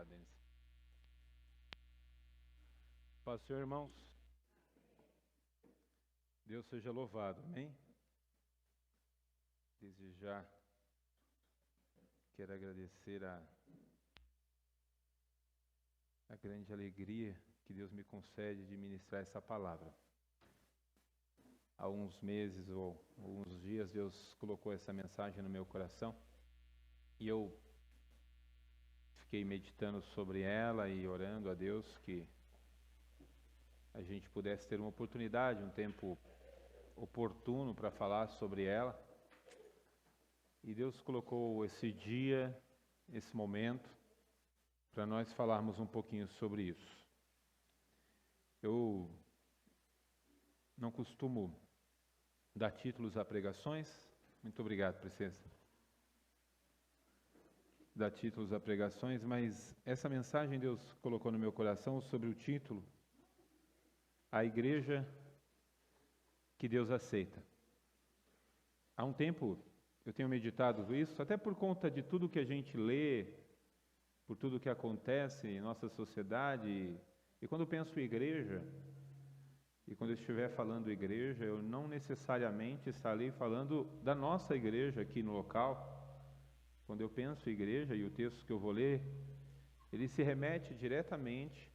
Obrigado, Denis. Paz, Senhor, irmãos. Deus seja louvado, amém? Desde já quero agradecer a grande alegria que Deus me concede de ministrar essa palavra. Há uns meses ou uns dias Deus colocou essa mensagem no meu coração e eu fiquei meditando sobre ela e orando a Deus que a gente pudesse ter uma oportunidade, um tempo oportuno para falar sobre ela. E Deus colocou esse dia, esse momento, para nós falarmos um pouquinho sobre isso. Eu não costumo dar títulos a pregações. Muito obrigado, presença. Dar títulos a pregações, mas essa mensagem Deus colocou no meu coração sobre o título: A Igreja que Deus aceita. Há um tempo eu tenho meditado isso, até por conta de tudo que a gente lê, por tudo que acontece em nossa sociedade. E quando eu penso em igreja, e quando eu estiver falando igreja, eu não necessariamente estarei falando da nossa igreja aqui no local. Quando eu penso em igreja, e o texto que eu vou ler, ele se remete diretamente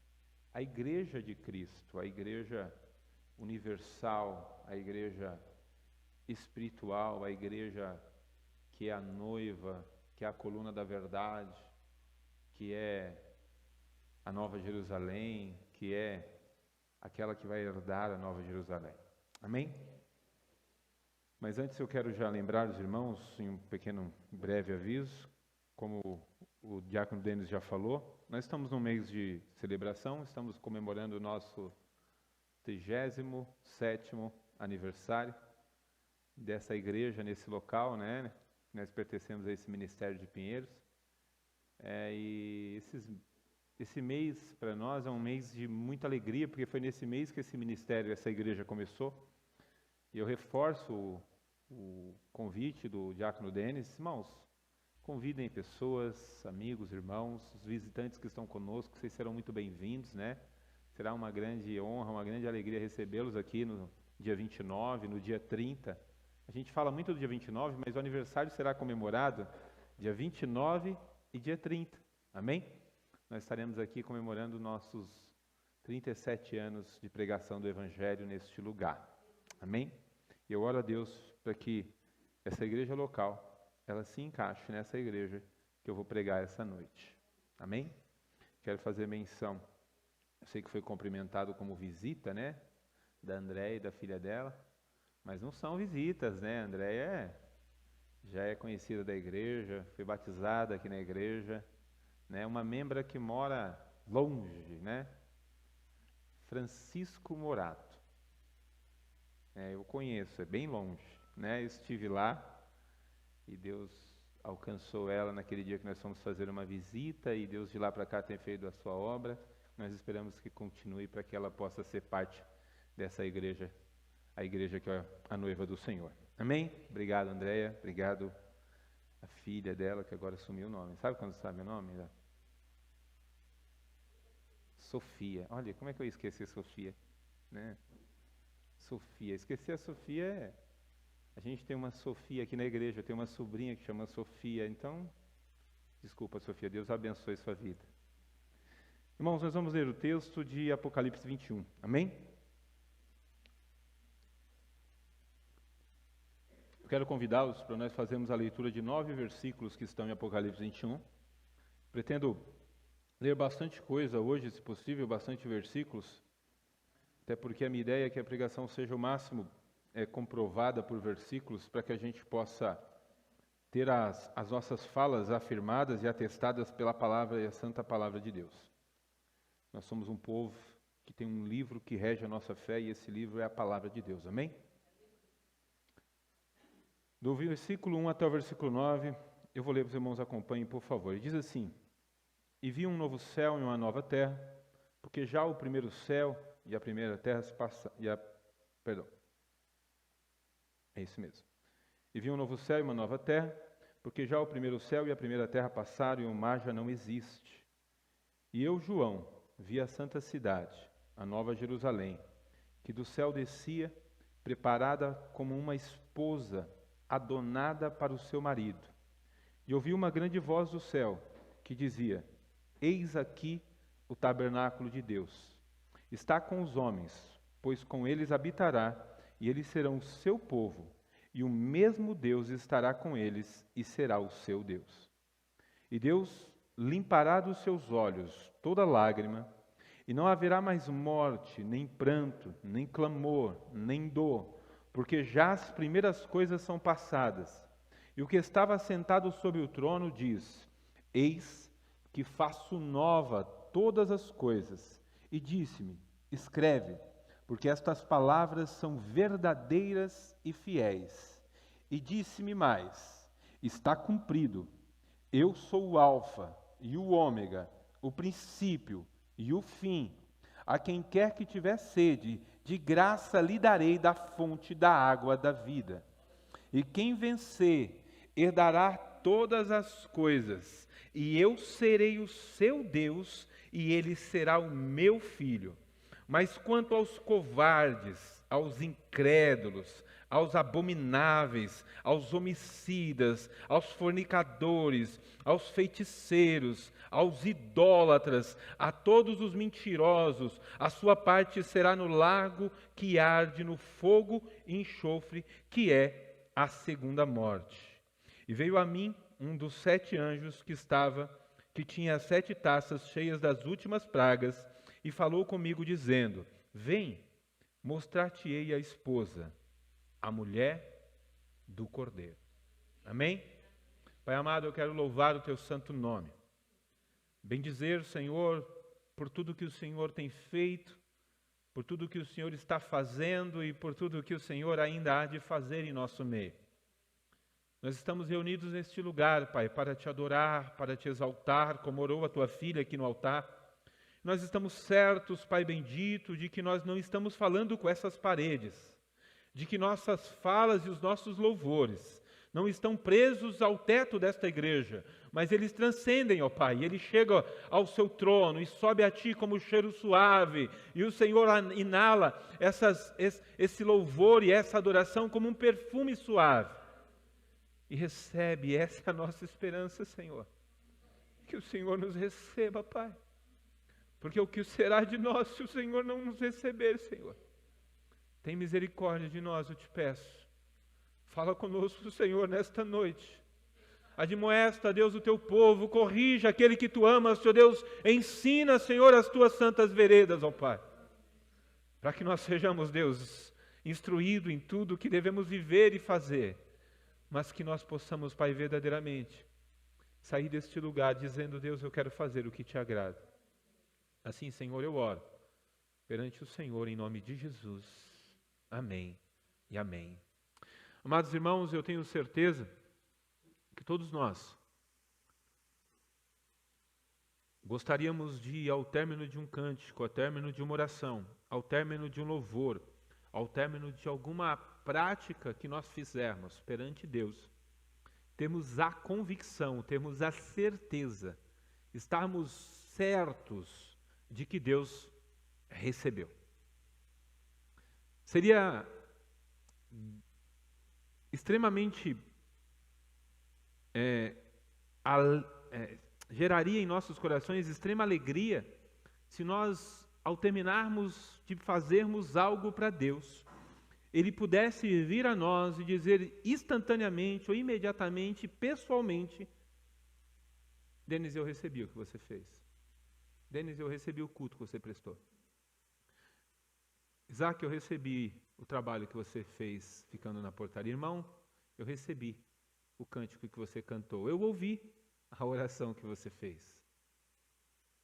à igreja de Cristo, à igreja universal, à igreja espiritual, à igreja que é a noiva, que é a coluna da verdade, que é a Nova Jerusalém, que é aquela que vai herdar a Nova Jerusalém. Amém? Mas antes eu quero já lembrar os irmãos, em um pequeno breve aviso, como o diácono Denis já falou, nós estamos num mês de celebração, estamos comemorando o nosso 37º aniversário dessa igreja nesse local, né? Nós pertencemos a esse ministério de Pinheiros. Esse mês para nós é um mês de muita alegria, porque foi nesse mês que esse ministério, essa igreja começou. E eu reforço o convite do diácono Denis. Irmãos, convidem pessoas, amigos, irmãos, os visitantes que estão conosco, vocês serão muito bem-vindos, né? Será uma grande honra, uma grande alegria recebê-los aqui no dia 29, no dia 30. A gente fala muito do dia 29, mas o aniversário será comemorado dia 29 e dia 30. Amém? Nós estaremos aqui comemorando nossos 37 anos de pregação do Evangelho neste lugar. Amém? E eu oro a Deus para que essa igreja local, ela se encaixe nessa igreja que eu vou pregar essa noite. Amém? Quero fazer menção, eu sei que foi cumprimentado como visita, né? Da Andréia e da filha dela, mas não são visitas, né? A Andréia já é conhecida da igreja, foi batizada aqui na igreja, né? Uma membra que mora longe, né? Francisco Morato. Eu conheço, é bem longe, né? Eu estive lá e Deus alcançou ela naquele dia que nós fomos fazer uma visita, e Deus de lá para cá tem feito a sua obra. Nós esperamos que continue para que ela possa ser parte dessa igreja, a igreja que é a noiva do Senhor. Amém? Obrigado, Andréia. Obrigado a filha dela, que agora sumiu o nome. Sabe quando sabe o nome? Sofia. Olha, como é que eu esqueci a Sofia? Né? Sofia. Esquecer a Sofia A gente tem uma Sofia aqui na igreja, eu tenho uma sobrinha que chama Sofia. Então, desculpa, Sofia, Deus abençoe sua vida. Irmãos, nós vamos ler o texto de Apocalipse 21. Amém? Eu quero convidá-los para nós fazermos a leitura de 9 versículos que estão em Apocalipse 21. Pretendo ler bastante coisa hoje, se possível, bastante versículos, até porque a minha ideia é que a pregação seja o máximo comprovada por versículos, para que a gente possa ter as nossas falas afirmadas e atestadas pela palavra e a santa palavra de Deus. Nós somos um povo que tem um livro que rege a nossa fé, e esse livro é a palavra de Deus. Amém? Do versículo 1 até o versículo 9, eu vou ler para os irmãos, acompanhem, por favor. Ele diz assim: E vi um novo céu e uma nova terra, porque já o primeiro céu e a primeira terra se passaram. É isso mesmo. E vi um novo céu e uma nova terra, porque já o primeiro céu e a primeira terra passaram e o mar já não existe. E eu, João, vi a santa cidade, a nova Jerusalém, que do céu descia, preparada como uma esposa adornada para o seu marido. E ouvi uma grande voz do céu, que dizia: Eis aqui o tabernáculo de Deus. Está com os homens, pois com eles habitará, e eles serão o seu povo, e o mesmo Deus estará com eles, e será o seu Deus. E Deus limpará dos seus olhos toda lágrima, e não haverá mais morte, nem pranto, nem clamor, nem dor, porque já as primeiras coisas são passadas. E o que estava sentado sobre o trono diz: Eis que faço nova todas as coisas. E disse-me: Escreve, porque estas palavras são verdadeiras e fiéis. E disse-me mais: Está cumprido. Eu sou o Alfa e o Ômega, o princípio e o fim. A quem quer que tiver sede, de graça lhe darei da fonte da água da vida. E quem vencer, herdará todas as coisas, e eu serei o seu Deus, e ele será o meu filho. Mas quanto aos covardes, aos incrédulos, aos abomináveis, aos homicidas, aos fornicadores, aos feiticeiros, aos idólatras, a todos os mentirosos, a sua parte será no lago que arde no fogo e enxofre, que é a segunda morte. E veio a mim um dos 7 anjos que tinha as 7 taças cheias das últimas pragas, e falou comigo dizendo: Vem, mostrar-te-ei a esposa, a mulher do Cordeiro. Amém? Pai amado, eu quero louvar o teu santo nome. Bendizer, Senhor, por tudo que o Senhor tem feito, por tudo que o Senhor está fazendo e por tudo que o Senhor ainda há de fazer em nosso meio. Nós estamos reunidos neste lugar, Pai, para te adorar, para te exaltar, como orou a tua filha aqui no altar. Nós estamos certos, Pai bendito, de que nós não estamos falando com essas paredes, de que nossas falas e os nossos louvores não estão presos ao teto desta igreja, mas eles transcendem, ó Pai, ele chega ao seu trono e sobe a Ti como um cheiro suave, e o Senhor inala esse louvor e essa adoração como um perfume suave, e recebe. Essa é a nossa esperança, Senhor, que o Senhor nos receba, Pai, porque o que será de nós se o Senhor não nos receber, Senhor? Tem misericórdia de nós, eu te peço. Fala conosco, Senhor, nesta noite. Admoesta, Deus, o teu povo, corrija aquele que tu amas, Senhor Deus, ensina, Senhor, as tuas santas veredas, ó Pai, para que nós sejamos, Deus, instruídos em tudo o que devemos viver e fazer, mas que nós possamos, Pai, verdadeiramente sair deste lugar dizendo: Deus, eu quero fazer o que te agrada. Assim, Senhor, eu oro perante o Senhor em nome de Jesus. Amém e amém. Amados irmãos, eu tenho certeza que todos nós gostaríamos de ir ao término de um cântico, ao término de uma oração, ao término de um louvor, ao término de alguma prática que nós fizermos perante Deus, temos a convicção, temos a certeza, estarmos certos de que Deus recebeu. Seria extremamente geraria em nossos corações extrema alegria se nós, ao terminarmos de fazermos algo para Deus, Ele pudesse vir a nós e dizer instantaneamente ou imediatamente, pessoalmente: Denis, eu recebi o que você fez. Denis, eu recebi o culto que você prestou. Isaac, eu recebi o trabalho que você fez ficando na portaria. Irmão, eu recebi o cântico que você cantou. Eu ouvi a oração que você fez.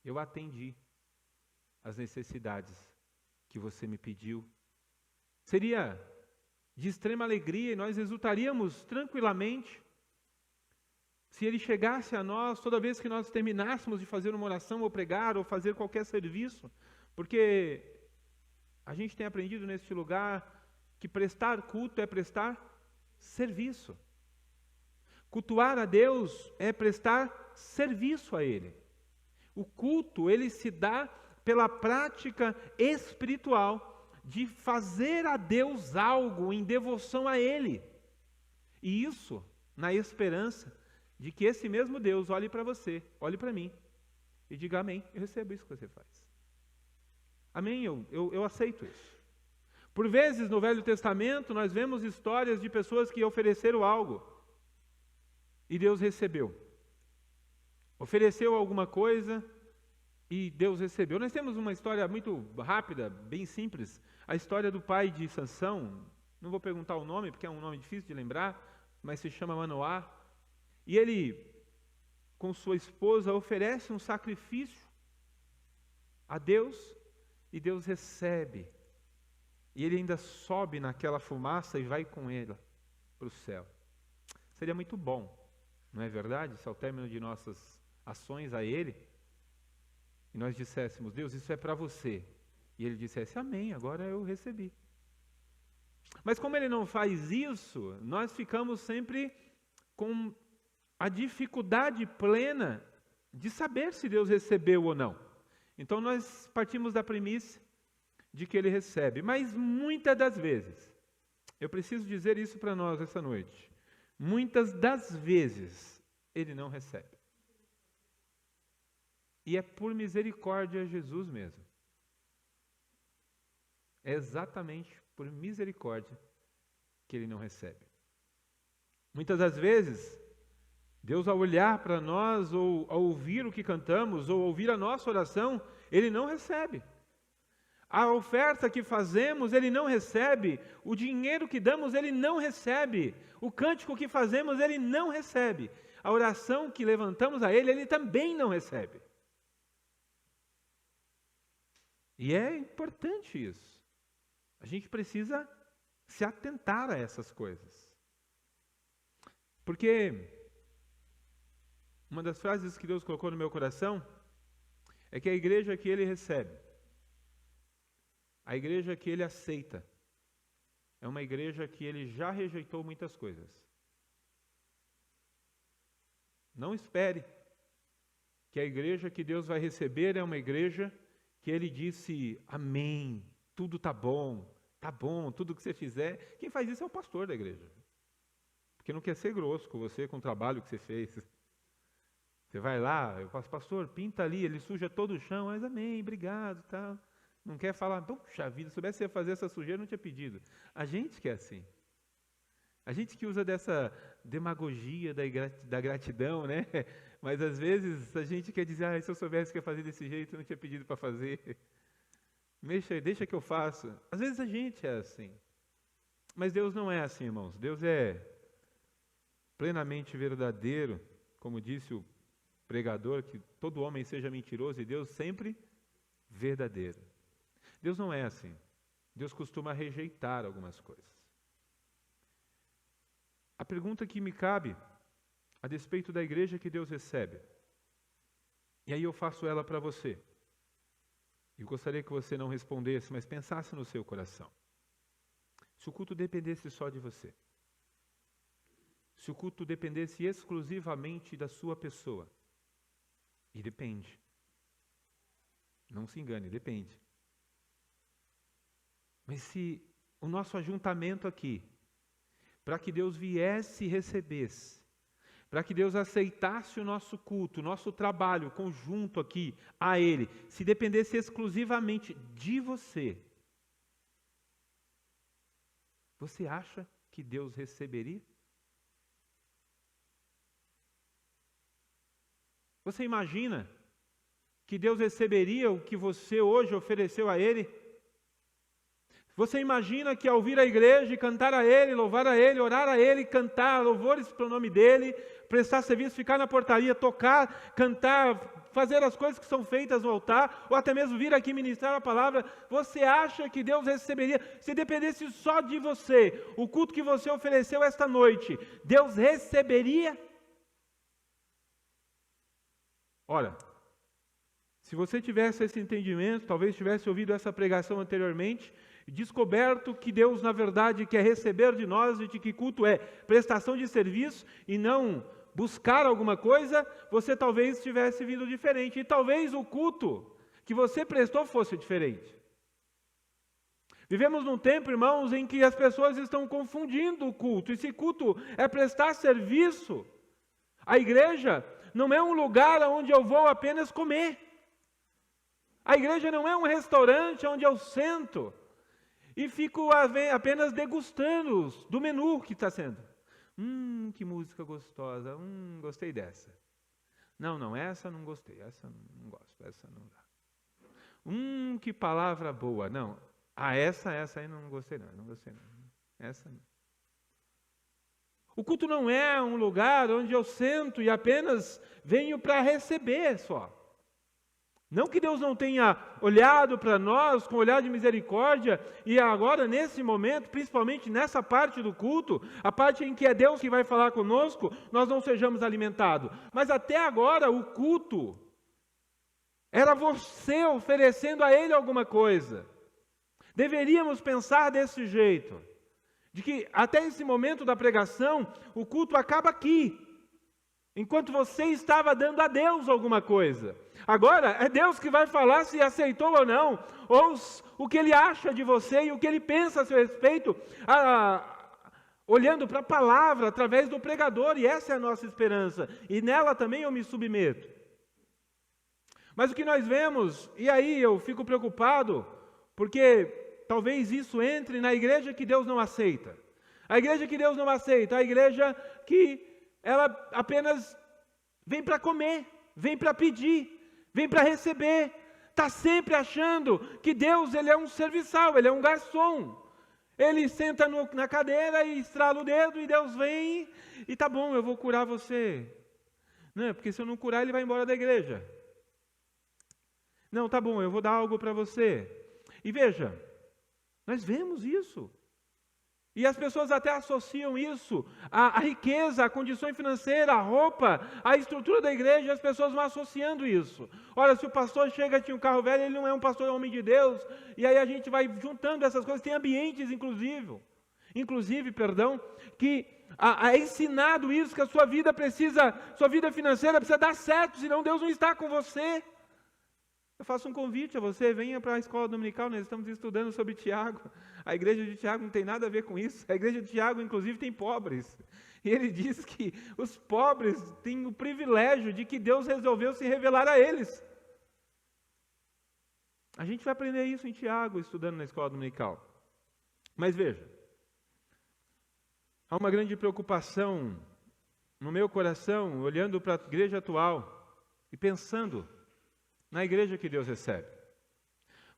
Eu atendi às necessidades que você me pediu. Seria de extrema alegria e nós exultaríamos tranquilamente se Ele chegasse a nós toda vez que nós terminássemos de fazer uma oração ou pregar ou fazer qualquer serviço, porque a gente tem aprendido neste lugar que prestar culto é prestar serviço. Cultuar a Deus é prestar serviço a Ele. O culto, ele se dá pela prática espiritual de fazer a Deus algo em devoção a Ele. E isso na esperança de que esse mesmo Deus olhe para você, olhe para mim e diga amém, eu recebo isso que você faz. Amém, eu aceito isso. Por vezes no Velho Testamento nós vemos histórias de pessoas que ofereceram algo e Deus recebeu. Ofereceu alguma coisa e Deus recebeu. Nós temos uma história muito rápida, bem simples, a história do pai de Sansão. Não vou perguntar o nome, porque é um nome difícil de lembrar, mas se chama Manoá. E ele, com sua esposa, oferece um sacrifício a Deus, e Deus recebe. E ele ainda sobe naquela fumaça e vai com ela para o céu. Seria muito bom, não é verdade? Se ao término de nossas ações a Ele, e nós disséssemos, Deus, isso é para você. E Ele dissesse, amém, agora eu recebi. Mas como Ele não faz isso, nós ficamos sempre com a dificuldade plena de saber se Deus recebeu ou não. Então nós partimos da premissa de que Ele recebe. Mas muitas das vezes, eu preciso dizer isso para nós essa noite, muitas das vezes Ele não recebe. E é por misericórdia Jesus mesmo. É exatamente por misericórdia que Ele não recebe. Muitas das vezes, Deus ao olhar para nós, ou ao ouvir o que cantamos, ou ouvir a nossa oração, Ele não recebe. A oferta que fazemos, Ele não recebe. O dinheiro que damos, Ele não recebe. O cântico que fazemos, Ele não recebe. A oração que levantamos a Ele, Ele também não recebe. E é importante isso. A gente precisa se atentar a essas coisas. Porque uma das frases que Deus colocou no meu coração é que a igreja que Ele recebe, a igreja que Ele aceita, é uma igreja que Ele já rejeitou muitas coisas. Não espere que a igreja que Deus vai receber é uma igreja que Ele disse, amém, tudo tá bom, tudo que você fizer. Quem faz isso é o pastor da igreja. Porque não quer ser grosso com você, com o trabalho que você fez. Você vai lá, eu faço, pastor, pinta ali, ele suja todo o chão, mas amém, obrigado, tal. Não quer falar, puxa vida, se soubesse que você ia fazer essa sujeira, não tinha pedido. A gente que é assim. A gente que usa dessa demagogia da gratidão, né? Mas às vezes a gente quer dizer, se eu soubesse que ia fazer desse jeito, eu não tinha pedido para fazer. Deixa que eu faço. Às vezes a gente é assim. Mas Deus não é assim, irmãos. Deus é plenamente verdadeiro, como disse o pregador, que todo homem seja mentiroso e Deus sempre verdadeiro. Deus não é assim. Deus costuma rejeitar algumas coisas. A pergunta que me cabe a despeito da igreja que Deus recebe, e aí eu faço ela para você. Eu gostaria que você não respondesse, mas pensasse no seu coração. Se o culto dependesse só de você, se o culto dependesse exclusivamente da sua pessoa, e depende. Não se engane, depende. Mas se o nosso ajuntamento aqui, para que Deus viesse e recebesse, para que Deus aceitasse o nosso culto, o nosso trabalho conjunto aqui a Ele, se dependesse exclusivamente de você, você acha que Deus receberia? Você imagina que Deus receberia o que você hoje ofereceu a Ele? Você imagina que ao vir à igreja e cantar a Ele, louvar a Ele, orar a Ele, cantar louvores para o nome dEle, prestar serviço, ficar na portaria, tocar, cantar, fazer as coisas que são feitas no altar, ou até mesmo vir aqui ministrar a palavra, você acha que Deus receberia? Se dependesse só de você, o culto que você ofereceu esta noite, Deus receberia? Ora, se você tivesse esse entendimento, talvez tivesse ouvido essa pregação anteriormente, descoberto que Deus, na verdade, quer receber de nós, e de que culto é prestação de serviço e não buscar alguma coisa, você talvez tivesse vindo diferente. E talvez o culto que você prestou fosse diferente. Vivemos num tempo, irmãos, em que as pessoas estão confundindo o culto. E se culto é prestar serviço, a igreja não é um lugar onde eu vou apenas comer. A igreja não é um restaurante onde eu sento e fico apenas degustando do menu que está sendo. Que música gostosa, gostei dessa. Não, essa não gostei, essa não gosto, essa não dá. Que palavra boa, não. Essa aí não gostei não. Essa não. O culto não é um lugar onde eu sento e apenas venho para receber só. Não que Deus não tenha olhado para nós com olhar de misericórdia e agora nesse momento, principalmente nessa parte do culto, a parte em que é Deus que vai falar conosco, nós não sejamos alimentados. Mas até agora o culto era você oferecendo a Ele alguma coisa. Deveríamos pensar desse jeito, de que até esse momento da pregação, o culto acaba aqui, enquanto você estava dando a Deus alguma coisa. Agora, é Deus que vai falar se aceitou ou não, ou o que Ele acha de você e o que Ele pensa a seu respeito, olhando para a palavra através do pregador, e essa é a nossa esperança, e nela também eu me submeto. Mas o que nós vemos, e aí eu fico preocupado, porque talvez isso entre na igreja que Deus não aceita. A igreja que Deus não aceita, a igreja que ela apenas vem para comer, vem para pedir, vem para receber, está sempre achando que Deus ele é um serviçal, Ele é um garçom. Ele senta na cadeira e estrala o dedo e Deus vem e tá bom, eu vou curar você. Não, porque se eu não curar, Ele vai embora da igreja. Não, tá bom, eu vou dar algo para você. E veja, nós vemos isso. E as pessoas até associam isso à riqueza, à condição financeira, à roupa, à estrutura da igreja, e as pessoas vão associando isso. Olha, se o pastor chega e tinha um carro velho, ele não é um pastor, é um homem de Deus, e aí a gente vai juntando essas coisas, tem ambientes inclusive, que é ensinado isso, que a sua vida financeira precisa dar certo, senão Deus não está com você. Eu faço um convite a você, venha para a escola dominical, nós estamos estudando sobre Tiago. A igreja de Tiago não tem nada a ver com isso. A igreja de Tiago, inclusive, tem pobres. E ele diz que os pobres têm o privilégio de que Deus resolveu se revelar a eles. A gente vai aprender isso em Tiago, estudando na escola dominical. Mas veja, há uma grande preocupação no meu coração, olhando para a igreja atual e pensando na igreja que Deus recebe.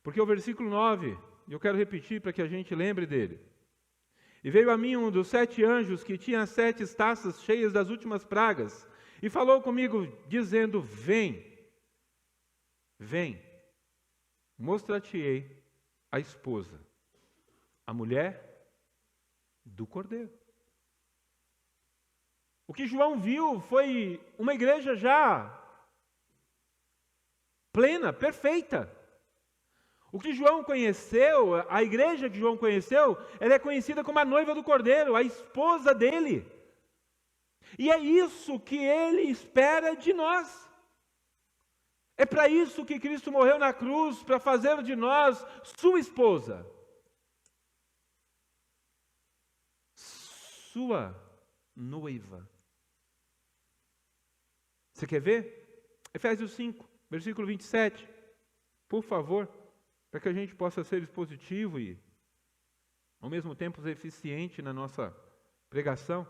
Porque o versículo 9, eu quero repetir para que a gente lembre dele. E veio a mim um dos 7 anjos que tinha 7 taças cheias das últimas pragas, e falou comigo, dizendo, vem, mostrar-te-ei a esposa, a mulher do Cordeiro. O que João viu foi uma igreja já plena, perfeita. O que João conheceu, a igreja que João conheceu, ela é conhecida como a noiva do Cordeiro, a esposa dele. E é isso que ele espera de nós. É para isso que Cristo morreu na cruz, para fazer de nós sua esposa. Sua noiva. Você quer ver? Efésios 5. Versículo 27, por favor, para que a gente possa ser expositivo e, ao mesmo tempo, ser eficiente na nossa pregação.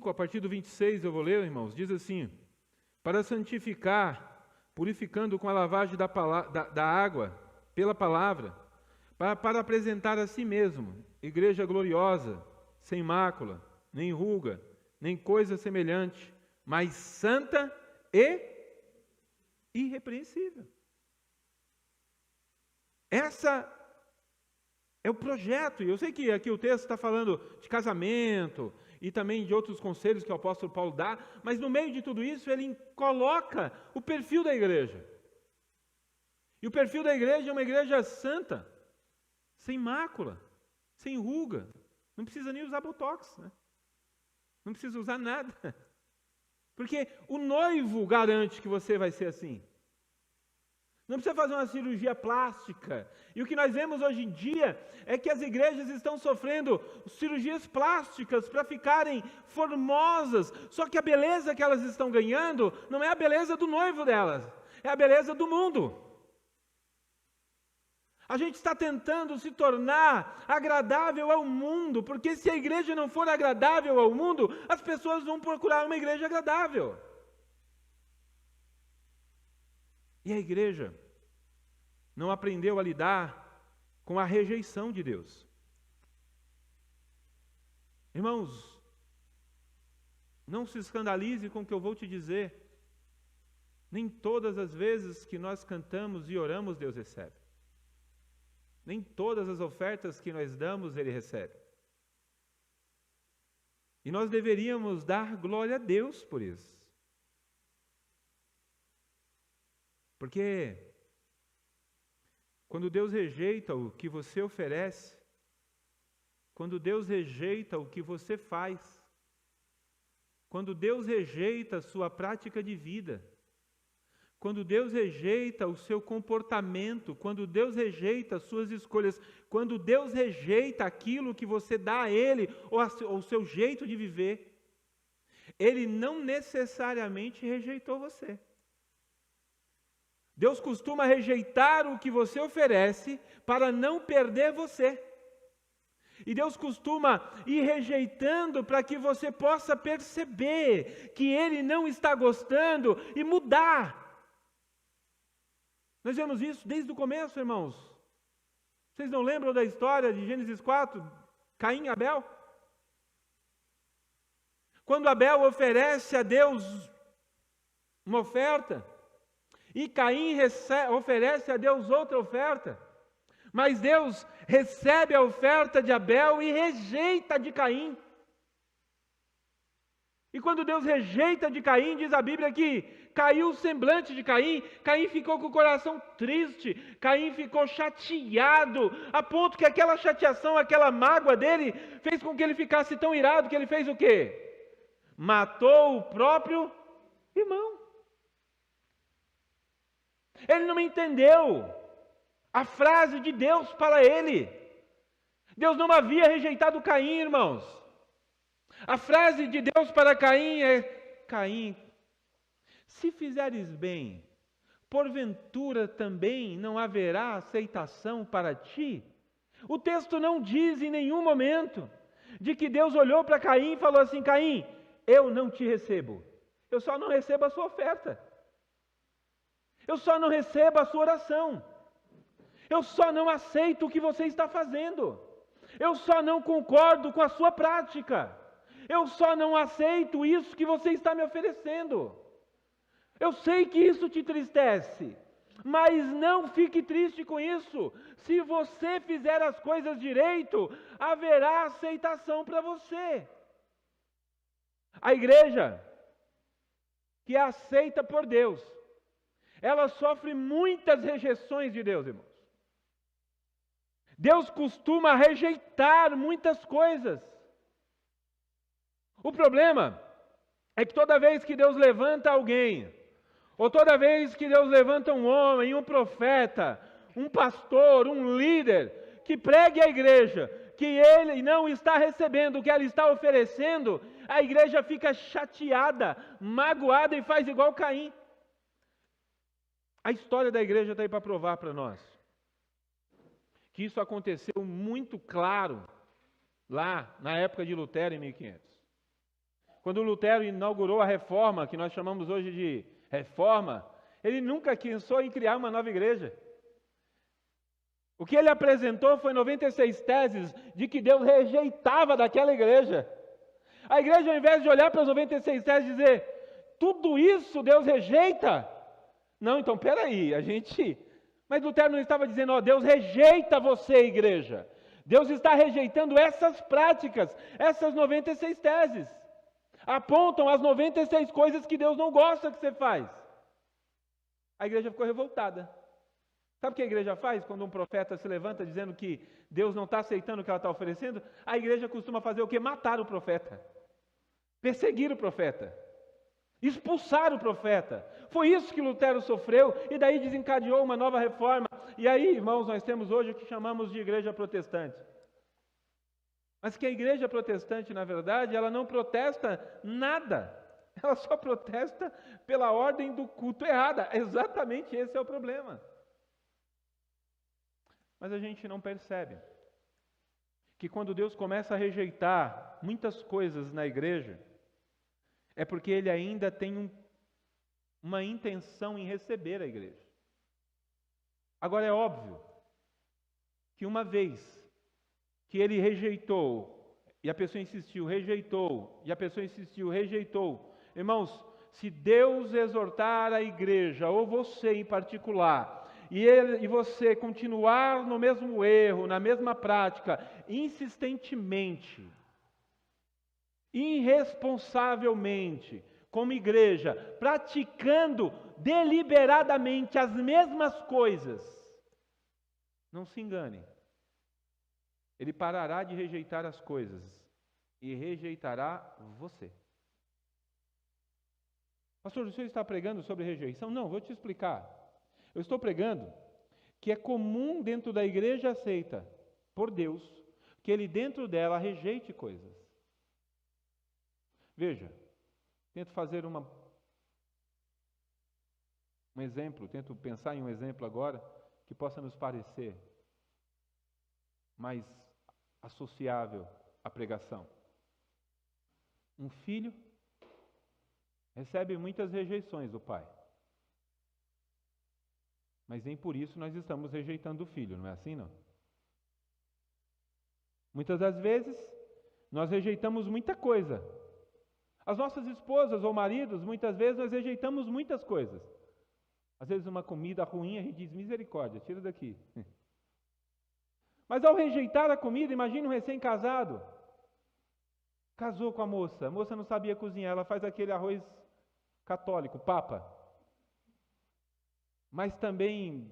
A partir do 26 eu vou ler, irmãos, diz assim, para santificar, purificando com a lavagem da água, pela palavra, para apresentar a si mesmo, igreja gloriosa, sem mácula, nem ruga, nem coisa semelhante, mas santa e irrepreensível. Essa é o projeto, e eu sei que aqui o texto está falando de casamento, e também de outros conselhos que o apóstolo Paulo dá, mas no meio de tudo isso ele coloca o perfil da igreja. E o perfil da igreja é uma igreja santa, sem mácula, sem ruga, não precisa nem usar botox, né? Não precisa usar nada, porque o noivo garante que você vai ser assim. Não precisa fazer uma cirurgia plástica. E o que nós vemos hoje em dia é que as igrejas estão sofrendo cirurgias plásticas para ficarem formosas. Só que a beleza que elas estão ganhando não é a beleza do noivo delas, é a beleza do mundo. A gente está tentando se tornar agradável ao mundo, porque se a igreja não for agradável ao mundo, as pessoas vão procurar uma igreja agradável. E a igreja não aprendeu a lidar com a rejeição de Deus. Irmãos, não se escandalize com o que eu vou te dizer. Nem todas as vezes que nós cantamos e oramos, Deus recebe. Nem todas as ofertas que nós damos, Ele recebe. E nós deveríamos dar glória a Deus por isso. Porque quando Deus rejeita o que você oferece, quando Deus rejeita o que você faz, quando Deus rejeita a sua prática de vida, quando Deus rejeita o seu comportamento, quando Deus rejeita as suas escolhas, quando Deus rejeita aquilo que você dá a Ele, ou o seu jeito de viver, Ele não necessariamente rejeitou você. Deus costuma rejeitar o que você oferece para não perder você. E Deus costuma ir rejeitando para que você possa perceber que Ele não está gostando e mudar. Nós vemos isso desde o começo, irmãos. Vocês não lembram da história de Gênesis 4, Caim e Abel? Quando Abel oferece a Deus uma oferta, e Caim oferece a Deus outra oferta, mas Deus recebe a oferta de Abel e rejeita de Caim. E quando Deus rejeita de Caim, diz a Bíblia que caiu o semblante de Caim, Caim ficou com o coração triste, Caim ficou chateado, a ponto que aquela chateação, aquela mágoa dele, fez com que ele ficasse tão irado que ele fez o quê? Matou o próprio irmão. Ele não entendeu a frase de Deus para ele. Deus não havia rejeitado Caim, irmãos. A frase de Deus para Caim é: Caim, se fizeres bem, porventura também não haverá aceitação para ti? O texto não diz em nenhum momento de que Deus olhou para Caim e falou assim: Caim, eu não te recebo, eu só não recebo a sua oferta. Eu só não recebo a sua oração. Eu só não aceito o que você está fazendo. Eu só não concordo com a sua prática. Eu só não aceito isso que você está me oferecendo. Eu sei que isso te entristece, mas não fique triste com isso. Se você fizer as coisas direito, haverá aceitação para você. A igreja que é aceita por Deus, ela sofre muitas rejeições de Deus, irmãos. Deus costuma rejeitar muitas coisas. O problema é que toda vez que Deus levanta alguém, ou toda vez que Deus levanta um homem, um profeta, um pastor, um líder, que pregue a igreja, que ele não está recebendo o que ela está oferecendo, a igreja fica chateada, magoada e faz igual Caim. A história da igreja está aí para provar para nós que isso aconteceu muito claro lá na época de Lutero, em 1500. Quando Lutero inaugurou a reforma, que nós chamamos hoje de reforma, ele nunca pensou em criar uma nova igreja. O que ele apresentou foi 96 teses de que Deus rejeitava daquela igreja. A igreja, ao invés de olhar para as 96 teses e dizer: tudo isso Deus rejeita? Não, então peraí, mas Lutero não estava dizendo: ó, Deus rejeita você, igreja. Deus está rejeitando essas práticas, essas 96 teses. Apontam as 96 coisas que Deus não gosta que você faz. A igreja ficou revoltada. Sabe o que a igreja faz quando um profeta se levanta dizendo que Deus não está aceitando o que ela está oferecendo? A igreja costuma fazer o quê? Matar o profeta. Perseguir o profeta. Expulsar o profeta. Foi isso que Lutero sofreu e daí desencadeou uma nova reforma. E aí, irmãos, nós temos hoje o que chamamos de igreja protestante. Mas que a igreja protestante, na verdade, ela não protesta nada. Ela só protesta pela ordem do culto errada. Exatamente esse é o problema. Mas a gente não percebe que quando Deus começa a rejeitar muitas coisas na igreja, é porque Ele ainda tem uma intenção em receber a igreja. Agora é óbvio que uma vez que Ele rejeitou, e a pessoa insistiu, rejeitou, e a pessoa insistiu, rejeitou. Irmãos, se Deus exortar a igreja, ou você em particular, e você continuar no mesmo erro, na mesma prática, insistentemente, irresponsavelmente, como igreja, praticando deliberadamente as mesmas coisas, não se engane, Ele parará de rejeitar as coisas e rejeitará você. Pastor, o senhor está pregando sobre rejeição? Não, vou te explicar. Eu estou pregando que é comum dentro da igreja aceita por Deus, que Ele dentro dela rejeite coisas. Veja, tento fazer um exemplo, tento pensar em um exemplo agora que possa nos parecer mais associável à pregação. Um filho recebe muitas rejeições do pai. Mas nem por isso nós estamos rejeitando o filho, não é assim não? Muitas das vezes nós rejeitamos muita coisa. As nossas esposas ou maridos, muitas vezes nós rejeitamos muitas coisas. Às vezes uma comida ruim a gente diz, misericórdia, tira daqui. Mas ao rejeitar a comida, imagine um recém-casado. Casou com a moça não sabia cozinhar, ela faz aquele arroz católico, papa. Mas também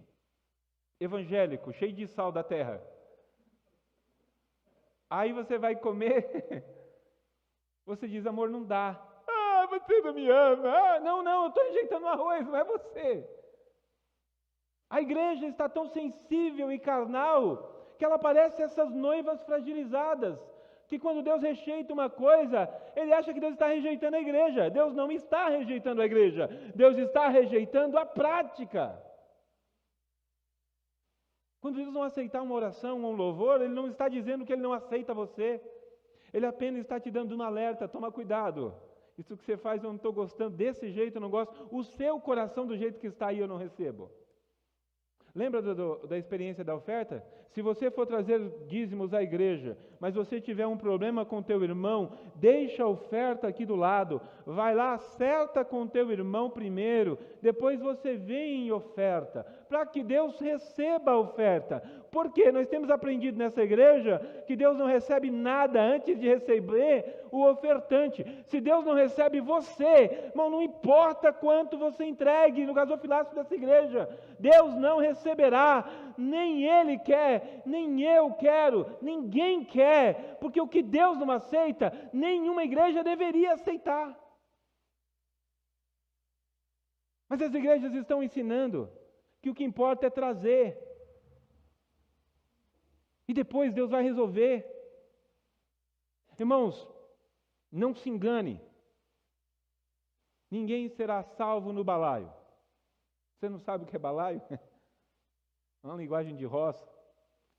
evangélico, cheio de sal da terra. Aí você vai comer, você diz, amor, não dá. Ah, você não me ama. Ah, não, eu estou rejeitando o arroz, não é você. A igreja está tão sensível e carnal que ela parece essas noivas fragilizadas, que quando Deus rejeita uma coisa, ele acha que Deus está rejeitando a igreja. Deus não está rejeitando a igreja, Deus está rejeitando a prática. Quando Deus não aceitar uma oração ou um louvor, Ele não está dizendo que Ele não aceita você, Ele apenas está te dando um alerta, toma cuidado. Isso que você faz eu não estou gostando, desse jeito eu não gosto, o seu coração do jeito que está aí eu não recebo. Lembra da experiência da oferta? Se você for trazer dízimos à igreja, mas você tiver um problema com teu irmão, deixa a oferta aqui do lado, vai lá, acerta com teu irmão primeiro, depois você vem em oferta, para que Deus receba a oferta. Porque nós temos aprendido nessa igreja que Deus não recebe nada antes de receber o ofertante. Se Deus não recebe você, irmão, não importa quanto você entregue no gasofilácio dessa igreja, Deus não receberá, nem Ele quer, nem eu quero, ninguém quer, porque o que Deus não aceita, nenhuma igreja deveria aceitar. Mas as igrejas estão ensinando que o que importa é trazer, e depois Deus vai resolver. Irmãos, não se engane, ninguém será salvo no balaio. Você não sabe o que é balaio? É uma linguagem de roça.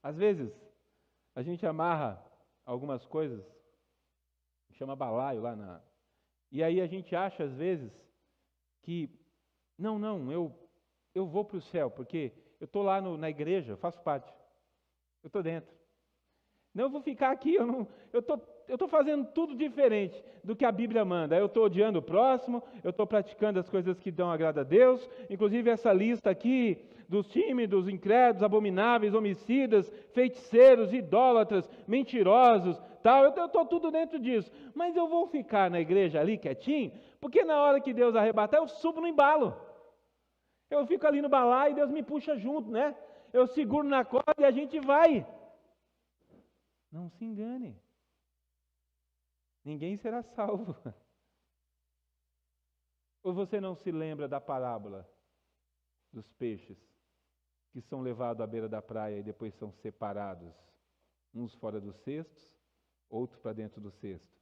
Às vezes, a gente amarra algumas coisas, chama balaio lá na... E aí a gente acha, às vezes, que, eu vou para o céu, porque eu estou lá na igreja, eu faço parte, eu estou dentro. Não, eu vou ficar aqui, eu estou fazendo tudo diferente do que a Bíblia manda. Eu estou odiando o próximo, eu estou praticando as coisas que dão agrado a Deus. Inclusive essa lista aqui dos tímidos, incrédulos, abomináveis, homicidas, feiticeiros, idólatras, mentirosos, tal. Eu estou tudo dentro disso. Mas eu vou ficar na igreja ali quietinho, porque na hora que Deus arrebatar, eu subo no embalo. Eu fico ali no balaio e Deus me puxa junto, né? Eu seguro na corda e a gente vai. Não se engane. Ninguém será salvo. Ou você não se lembra da parábola dos peixes que são levados à beira da praia e depois são separados, uns fora dos cestos, outros para dentro do cesto.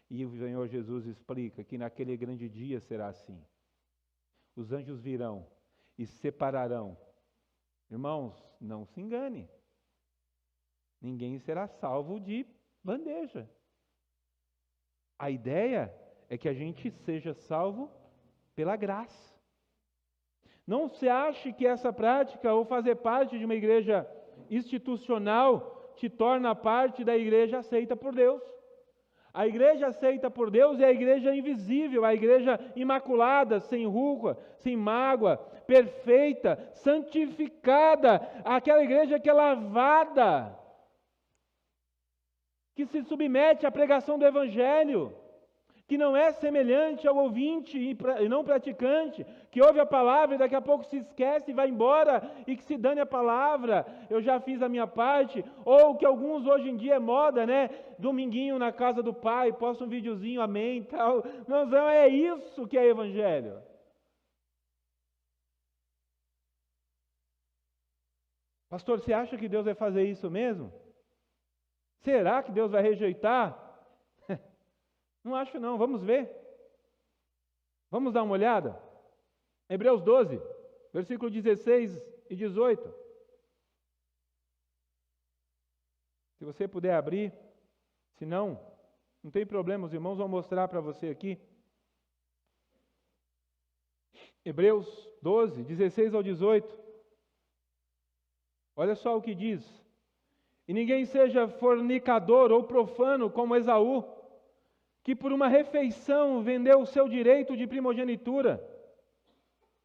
E o Senhor Jesus explica que naquele grande dia será assim. Os anjos virão e separarão. Irmãos, não se engane. Ninguém será salvo de bandeja. A ideia é que a gente seja salvo pela graça. Não se ache que essa prática ou fazer parte de uma igreja institucional te torna parte da igreja aceita por Deus. A igreja aceita por Deus é a igreja invisível, a igreja imaculada, sem ruga, sem mágoa, perfeita, santificada, aquela igreja que é lavada, que se submete à pregação do Evangelho, que não é semelhante ao ouvinte e não praticante, que ouve a palavra e daqui a pouco se esquece e vai embora e que se dane a palavra, eu já fiz a minha parte, ou que alguns hoje em dia é moda, né? Dominguinho na casa do pai, posta um videozinho, amém, tal. Não é isso que é Evangelho. Pastor, você acha que Deus vai fazer isso mesmo? Será que Deus vai rejeitar? Não acho não, vamos ver. Vamos dar uma olhada? Hebreus 12, versículo 16 e 18. Se você puder abrir, se não tem problema, os irmãos vão mostrar para você aqui. Hebreus 12, 16 ao 18. Olha só o que diz. E ninguém seja fornicador ou profano como Esaú, que por uma refeição vendeu o seu direito de primogenitura.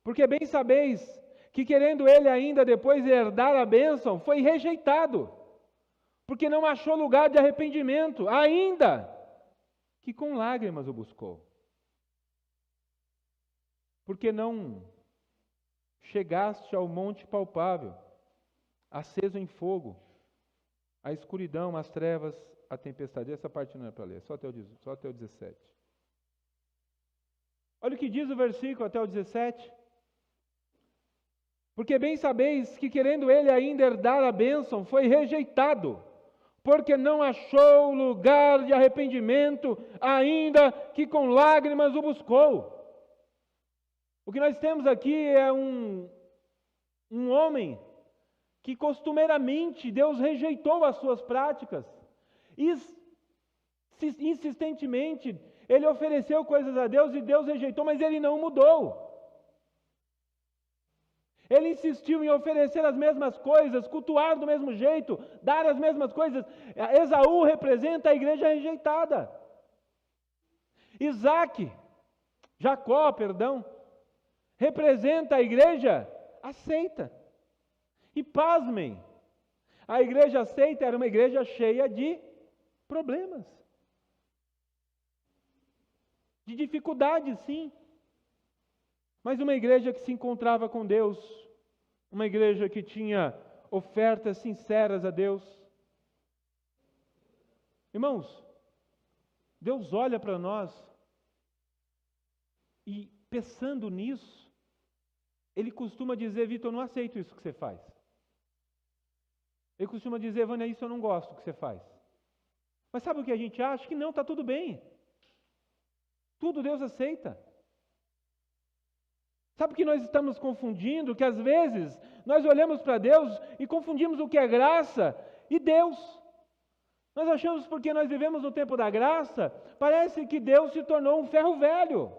Porque bem sabeis que querendo ele ainda depois herdar a bênção, foi rejeitado, porque não achou lugar de arrependimento, ainda que com lágrimas o buscou. Porque não chegaste ao monte palpável, aceso em fogo, a escuridão, as trevas, a tempestade. Essa parte não é para ler, só até o 17. Olha o que diz o versículo até o 17. Porque bem sabeis que querendo ele ainda herdar a bênção, foi rejeitado, porque não achou lugar de arrependimento, ainda que com lágrimas o buscou. O que nós temos aqui é um homem que costumeiramente Deus rejeitou as suas práticas. Insistentemente, ele ofereceu coisas a Deus e Deus rejeitou, mas ele não mudou. Ele insistiu em oferecer as mesmas coisas, cultuar do mesmo jeito, dar as mesmas coisas. Esaú representa a igreja rejeitada. Jacó, representa a igreja aceita. E pasmem, a igreja aceita era uma igreja cheia de problemas, de dificuldades, sim, mas uma igreja que se encontrava com Deus, uma igreja que tinha ofertas sinceras a Deus. Irmãos, Deus olha para nós e, pensando nisso, Ele costuma dizer: Vitor, eu não aceito isso que você faz. Ele costuma dizer: Vânia, isso eu não gosto do que você faz. Mas sabe o que a gente acha? Que não, está tudo bem. Tudo Deus aceita. Sabe o que nós estamos confundindo? Que às vezes nós olhamos para Deus e confundimos o que é graça e Deus. Nós achamos, porque nós vivemos no tempo da graça, parece que Deus se tornou um ferro velho,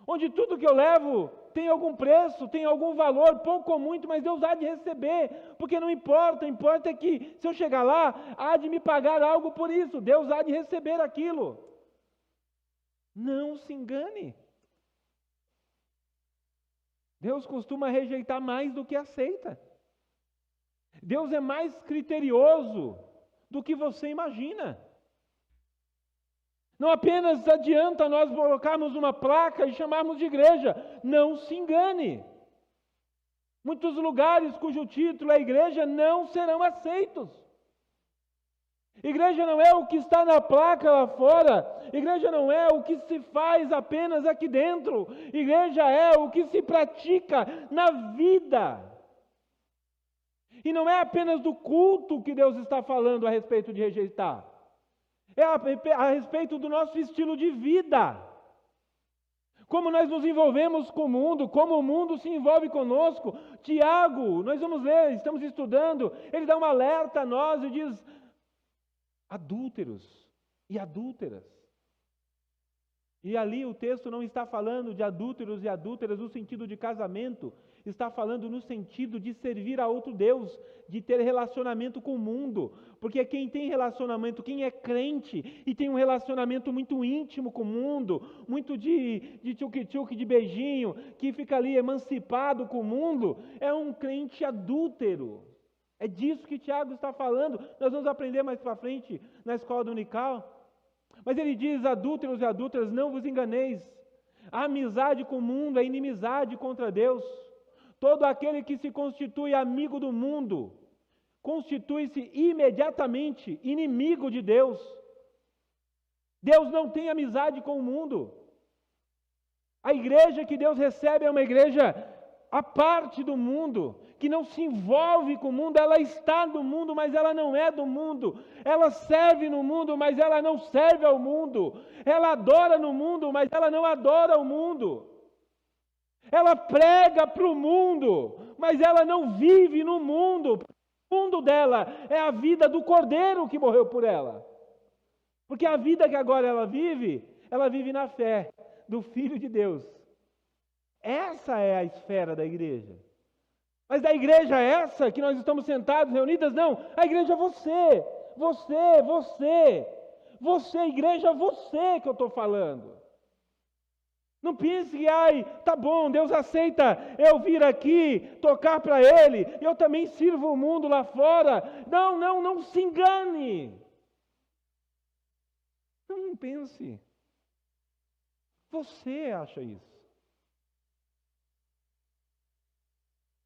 onde tudo que eu levo tem algum preço, tem algum valor, pouco ou muito, mas Deus há de receber, porque não importa, importa é que se eu chegar lá, há de me pagar algo por isso, Deus há de receber aquilo. Não se engane. Deus costuma rejeitar mais do que aceita. Deus é mais criterioso do que você imagina. Não apenas adianta nós colocarmos uma placa e chamarmos de igreja. Não se engane. Muitos lugares cujo título é igreja não serão aceitos. Igreja não é o que está na placa lá fora. Igreja não é o que se faz apenas aqui dentro. Igreja é o que se pratica na vida. E não é apenas do culto que Deus está falando a respeito de rejeitar. É a respeito do nosso estilo de vida. Como nós nos envolvemos com o mundo, como o mundo se envolve conosco. Tiago, nós vamos ler, estamos estudando, ele dá um alerta a nós e diz: adúlteros e adúlteras. E ali o texto não está falando de adúlteros e adúlteras no sentido de casamento, está falando no sentido de servir a outro Deus, de ter relacionamento com o mundo, porque quem tem relacionamento, quem é crente e tem um relacionamento muito íntimo com o mundo, muito de tchuc-tchuc, de beijinho, que fica ali emancipado com o mundo, é um crente adúltero. É disso que Tiago está falando, nós vamos aprender mais para frente na escola dominical. Mas ele diz: adúlteros e adúlteras, não vos enganeis, a amizade com o mundo é inimizade contra Deus. Todo aquele que se constitui amigo do mundo, constitui-se imediatamente inimigo de Deus. Deus não tem amizade com o mundo. A igreja que Deus recebe é uma igreja à parte do mundo, que não se envolve com o mundo. Ela está no mundo, mas ela não é do mundo. Ela serve no mundo, mas ela não serve ao mundo. Ela adora no mundo, mas ela não adora o mundo. Ela prega para o mundo, mas ela não vive no mundo. O mundo dela é a vida do Cordeiro que morreu por ela. Porque a vida que agora ela vive na fé do Filho de Deus. Essa é a esfera da igreja. Mas da igreja essa que nós estamos sentados, reunidas, não. A igreja é você, igreja, você que eu estou falando. Não pense que, tá bom, Deus aceita eu vir aqui, tocar para Ele, eu também sirvo o mundo lá fora. Não se engane. Não pense. Você acha isso.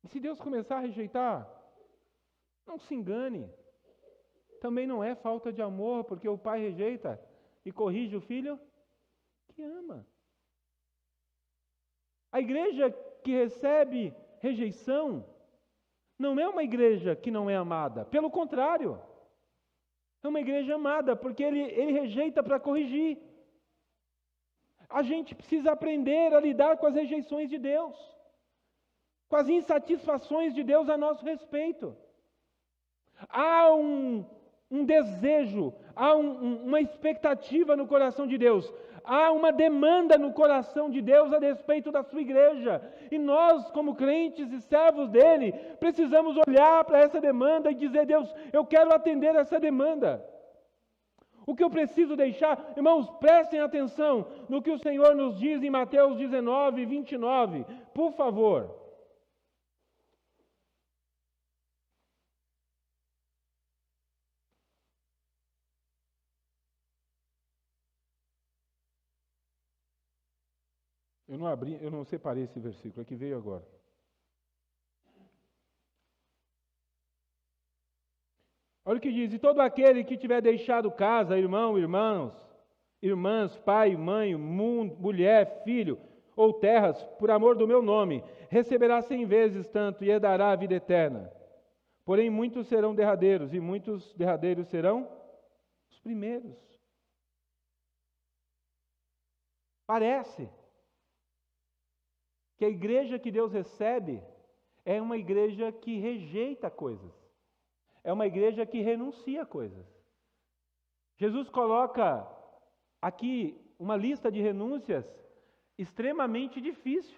E se Deus começar a rejeitar, não se engane. Também não é falta de amor, porque o pai rejeita e corrige o filho que ama. A igreja que recebe rejeição não é uma igreja que não é amada. Pelo contrário, é uma igreja amada, porque ele rejeita para corrigir. A gente precisa aprender a lidar com as rejeições de Deus, com as insatisfações de Deus a nosso respeito. Há um desejo, há uma expectativa no coração de Deus, há uma demanda no coração de Deus a respeito da sua igreja, e nós, como crentes e servos dele, precisamos olhar para essa demanda e dizer: Deus, eu quero atender essa demanda. O que eu preciso deixar, irmãos, prestem atenção no que o Senhor nos diz em Mateus 19, 29, por favor. Eu não separei esse versículo, aqui veio agora. Olha o que diz: e todo aquele que tiver deixado casa, irmãs, pai, mãe, mulher, filho ou terras, por amor do meu nome, receberá 100 vezes tanto e herdará a vida eterna. Porém, muitos serão derradeiros, e muitos derradeiros serão os primeiros. Parece que a igreja que Deus recebe é uma igreja que rejeita coisas. É uma igreja que renuncia a coisas. Jesus coloca aqui uma lista de renúncias extremamente difícil.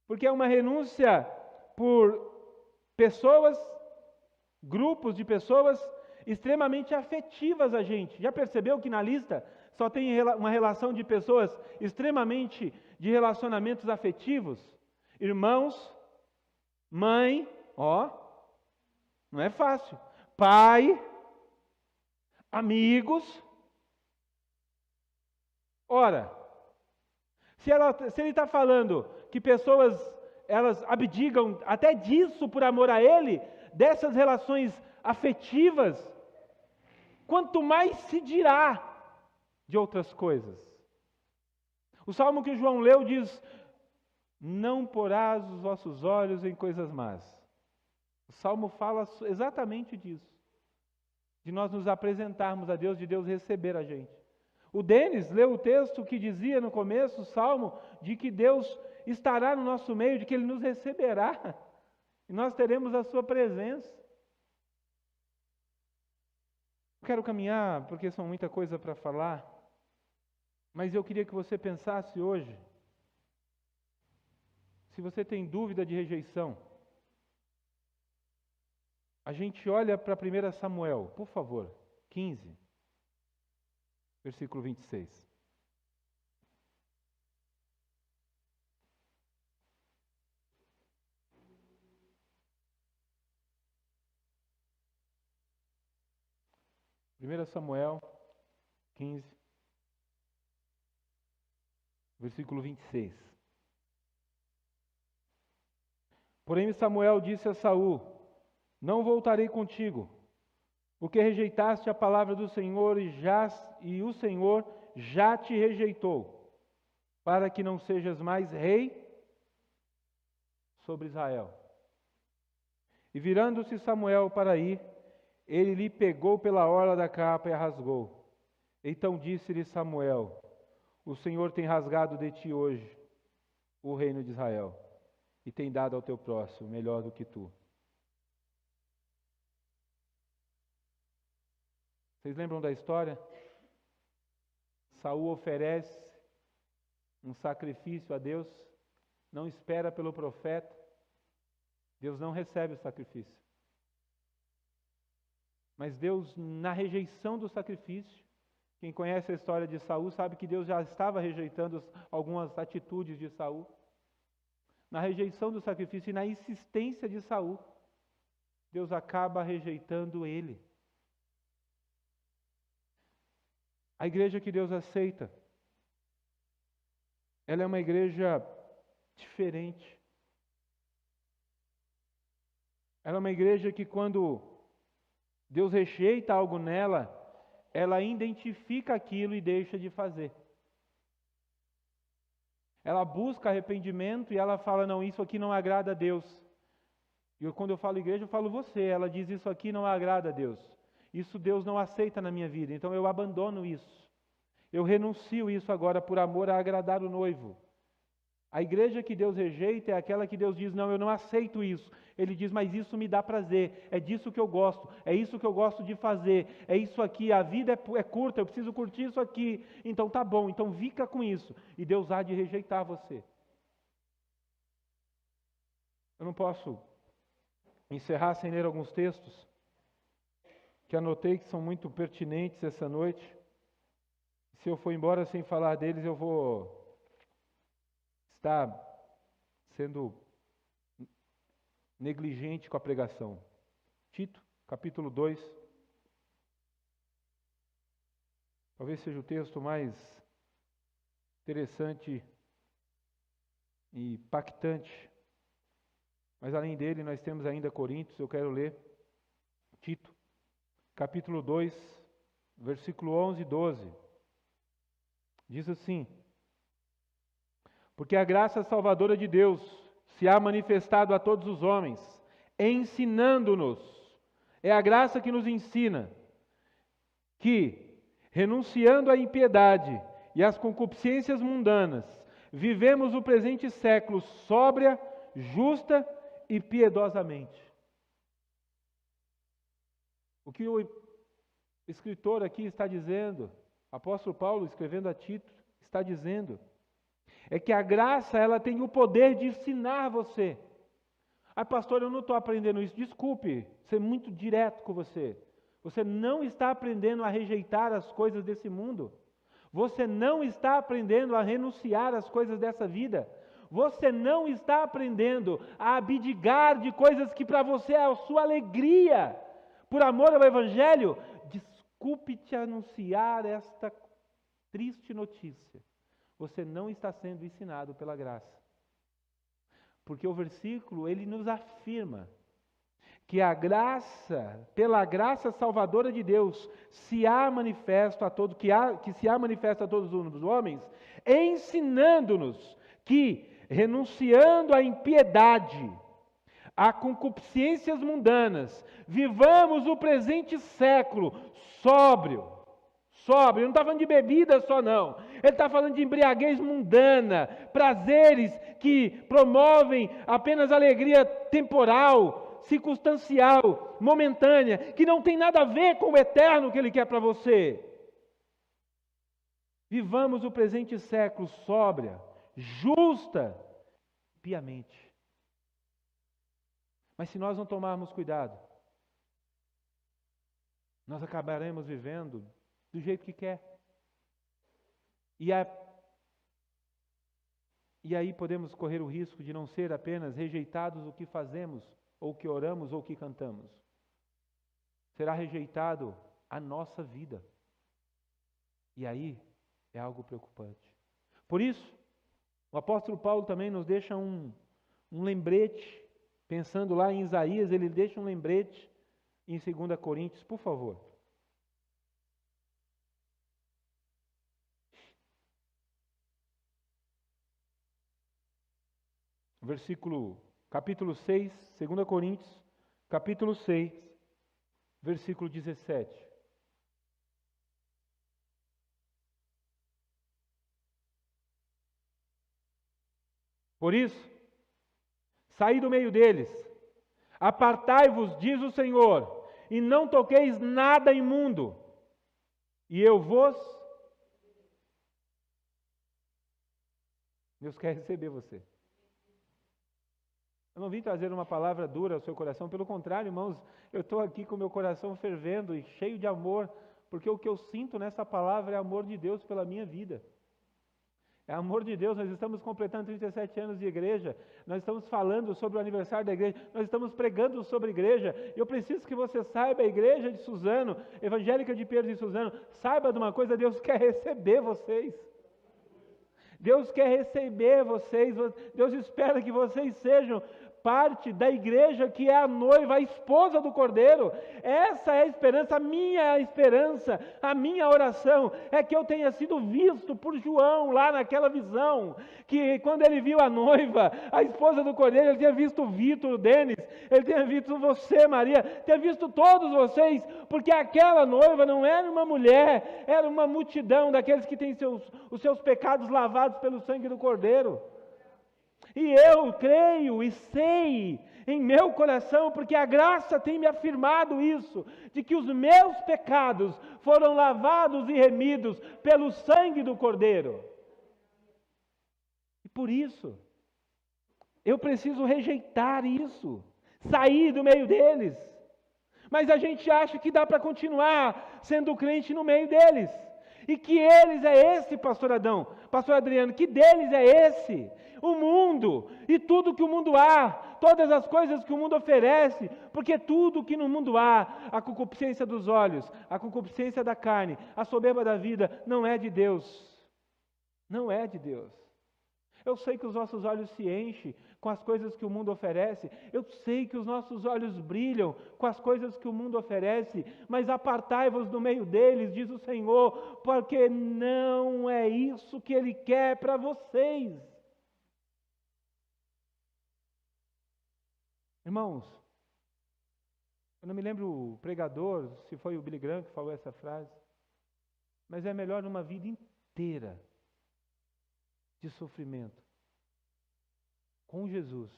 Porque é uma renúncia por pessoas, grupos de pessoas extremamente afetivas a gente. Já percebeu que na lista só tem uma relação de pessoas extremamente de relacionamentos afetivos? Irmãos, mãe, ó, não é fácil. Pai, amigos. Ora, se ele está falando que pessoas, elas abdicam até disso por amor a Ele, dessas relações afetivas, quanto mais se dirá de outras coisas. O salmo que João leu diz: não porás os vossos olhos em coisas más. O salmo fala exatamente disso, de nós nos apresentarmos a Deus, de Deus receber a gente. O Denis leu o texto que dizia no começo, o salmo, de que Deus estará no nosso meio, de que Ele nos receberá, e nós teremos a sua presença. Quero caminhar, porque são muita coisa para falar, mas eu queria que você pensasse hoje, se você tem dúvida de rejeição, a gente olha para 1 Samuel, por favor, 15, versículo 26. Primeira Samuel 15, versículo 26. Porém Samuel disse a Saul: não voltarei contigo, porque rejeitaste a palavra do Senhor e o Senhor já te rejeitou, para que não sejas mais rei sobre Israel. E virando-se Samuel para ir, ele lhe pegou pela orla da capa e a rasgou. Então disse-lhe Samuel: o Senhor tem rasgado de ti hoje o reino de Israel, e tem dado ao teu próximo melhor do que tu. Vocês lembram da história? Saul oferece um sacrifício a Deus, não espera pelo profeta, Deus não recebe o sacrifício. Mas Deus, na rejeição do sacrifício, quem conhece a história de Saul sabe que Deus já estava rejeitando algumas atitudes de Saul. Na rejeição do sacrifício e na insistência de Saul, Deus acaba rejeitando ele. A igreja que Deus aceita, ela é uma igreja diferente. Ela é uma igreja que quando Deus rejeita algo nela, ela identifica aquilo e deixa de fazer. Ela busca arrependimento e ela fala: não, isso aqui não agrada a Deus. E quando eu falo igreja, eu falo você. Ela diz: isso aqui não agrada a Deus. Isso Deus não aceita na minha vida, então eu abandono isso. Eu renuncio isso agora por amor a agradar o noivo. A igreja que Deus rejeita é aquela que Deus diz: não, eu não aceito isso. Ele diz: mas isso me dá prazer, é disso que eu gosto, é isso que eu gosto de fazer, é isso aqui, a vida é curta, eu preciso curtir isso aqui, então tá bom, então fica com isso. E Deus há de rejeitar você. Eu não posso encerrar sem ler alguns textos que anotei que são muito pertinentes essa noite. Se eu for embora sem falar deles, eu vou estar sendo negligente com a pregação. Tito, capítulo 2. Talvez seja o texto mais interessante e impactante. Mas além dele, nós temos ainda Coríntios. Eu quero ler Tito, capítulo 2, versículo 11 e 12. Diz assim: porque a graça salvadora de Deus se há manifestado a todos os homens, ensinando-nos. É a graça que nos ensina que, renunciando à impiedade e às concupiscências mundanas, vivemos o presente século sóbria, justa e piedosamente. O que o escritor aqui está dizendo, o apóstolo Paulo escrevendo a Tito, está dizendo, é que a graça, ela tem o poder de ensinar você. Ah, pastor, eu não estou aprendendo isso. Desculpe, ser muito direto com você. Você não está aprendendo a rejeitar as coisas desse mundo. Você não está aprendendo a renunciar às coisas dessa vida. Você não está aprendendo a abdicar de coisas que para você é a sua alegria. Por amor ao Evangelho, desculpe te anunciar esta triste notícia. Você não está sendo ensinado pela graça. Porque o versículo, ele nos afirma que a graça, pela graça salvadora de Deus, se há manifesto a todos, que se há manifesto a todos os homens, ensinando-nos que, renunciando à impiedade, a concupiscências mundanas, vivamos o presente século sóbrio. Ele não está falando de bebida só não, ele está falando de embriaguez mundana, prazeres que promovem apenas alegria temporal, circunstancial, momentânea, que não tem nada a ver com o eterno que ele quer para você. Vivamos o presente século sóbria, justa, piamente. Mas se nós não tomarmos cuidado, nós acabaremos vivendo do jeito que quer. E aí podemos correr o risco de não ser apenas rejeitados o que fazemos, ou o que oramos, ou o que cantamos. Será rejeitado a nossa vida. E aí é algo preocupante. Por isso, o apóstolo Paulo também nos deixa um lembrete, pensando lá em Isaías, ele deixa um lembrete em 2 Coríntios, por favor. Capítulo 6, 2 Coríntios, capítulo 6, versículo 17. Por isso, saí do meio deles, apartai-vos, diz o Senhor, e não toqueis nada imundo, e eu vos... Deus quer receber você. Eu não vim trazer uma palavra dura ao seu coração, pelo contrário, irmãos, eu estou aqui com o meu coração fervendo e cheio de amor, porque o que eu sinto nessa palavra é amor de Deus pela minha vida. É amor de Deus. Nós estamos completando 37 anos de igreja, nós estamos falando sobre o aniversário da igreja, nós estamos pregando sobre a igreja. Eu preciso que você saiba, a igreja de Suzano, evangélica de Pedro e Suzano, saiba de uma coisa: Deus quer receber vocês. Deus quer receber vocês, Deus espera que vocês sejam parte da igreja que é a noiva, a esposa do Cordeiro. Essa é a esperança, a minha oração é que eu tenha sido visto por João lá naquela visão, que quando ele viu a noiva, a esposa do Cordeiro, ele tinha visto o Vitor, o Denis, ele tinha visto você, Maria, tinha visto todos vocês, porque aquela noiva não era uma mulher, era uma multidão daqueles que têm os seus pecados lavados pelo sangue do Cordeiro. E eu creio e sei em meu coração, porque a graça tem me afirmado isso, de que os meus pecados foram lavados e remidos pelo sangue do Cordeiro. E por isso, eu preciso rejeitar isso, sair do meio deles. Mas a gente acha que dá para continuar sendo crente no meio deles. E que eles é esse, pastor Adriano, que deles é esse? O mundo, e tudo que o mundo há, todas as coisas que o mundo oferece, porque tudo que no mundo há, a concupiscência dos olhos, a concupiscência da carne, a soberba da vida, não é de Deus. Não é de Deus. Eu sei que os nossos olhos se enchem com as coisas que o mundo oferece, eu sei que os nossos olhos brilham com as coisas que o mundo oferece, mas apartai-vos do meio deles, diz o Senhor, porque não é isso que Ele quer para vocês. Irmãos, eu não me lembro o pregador, se foi o Billy Graham que falou essa frase, mas é melhor uma vida inteira de sofrimento com Jesus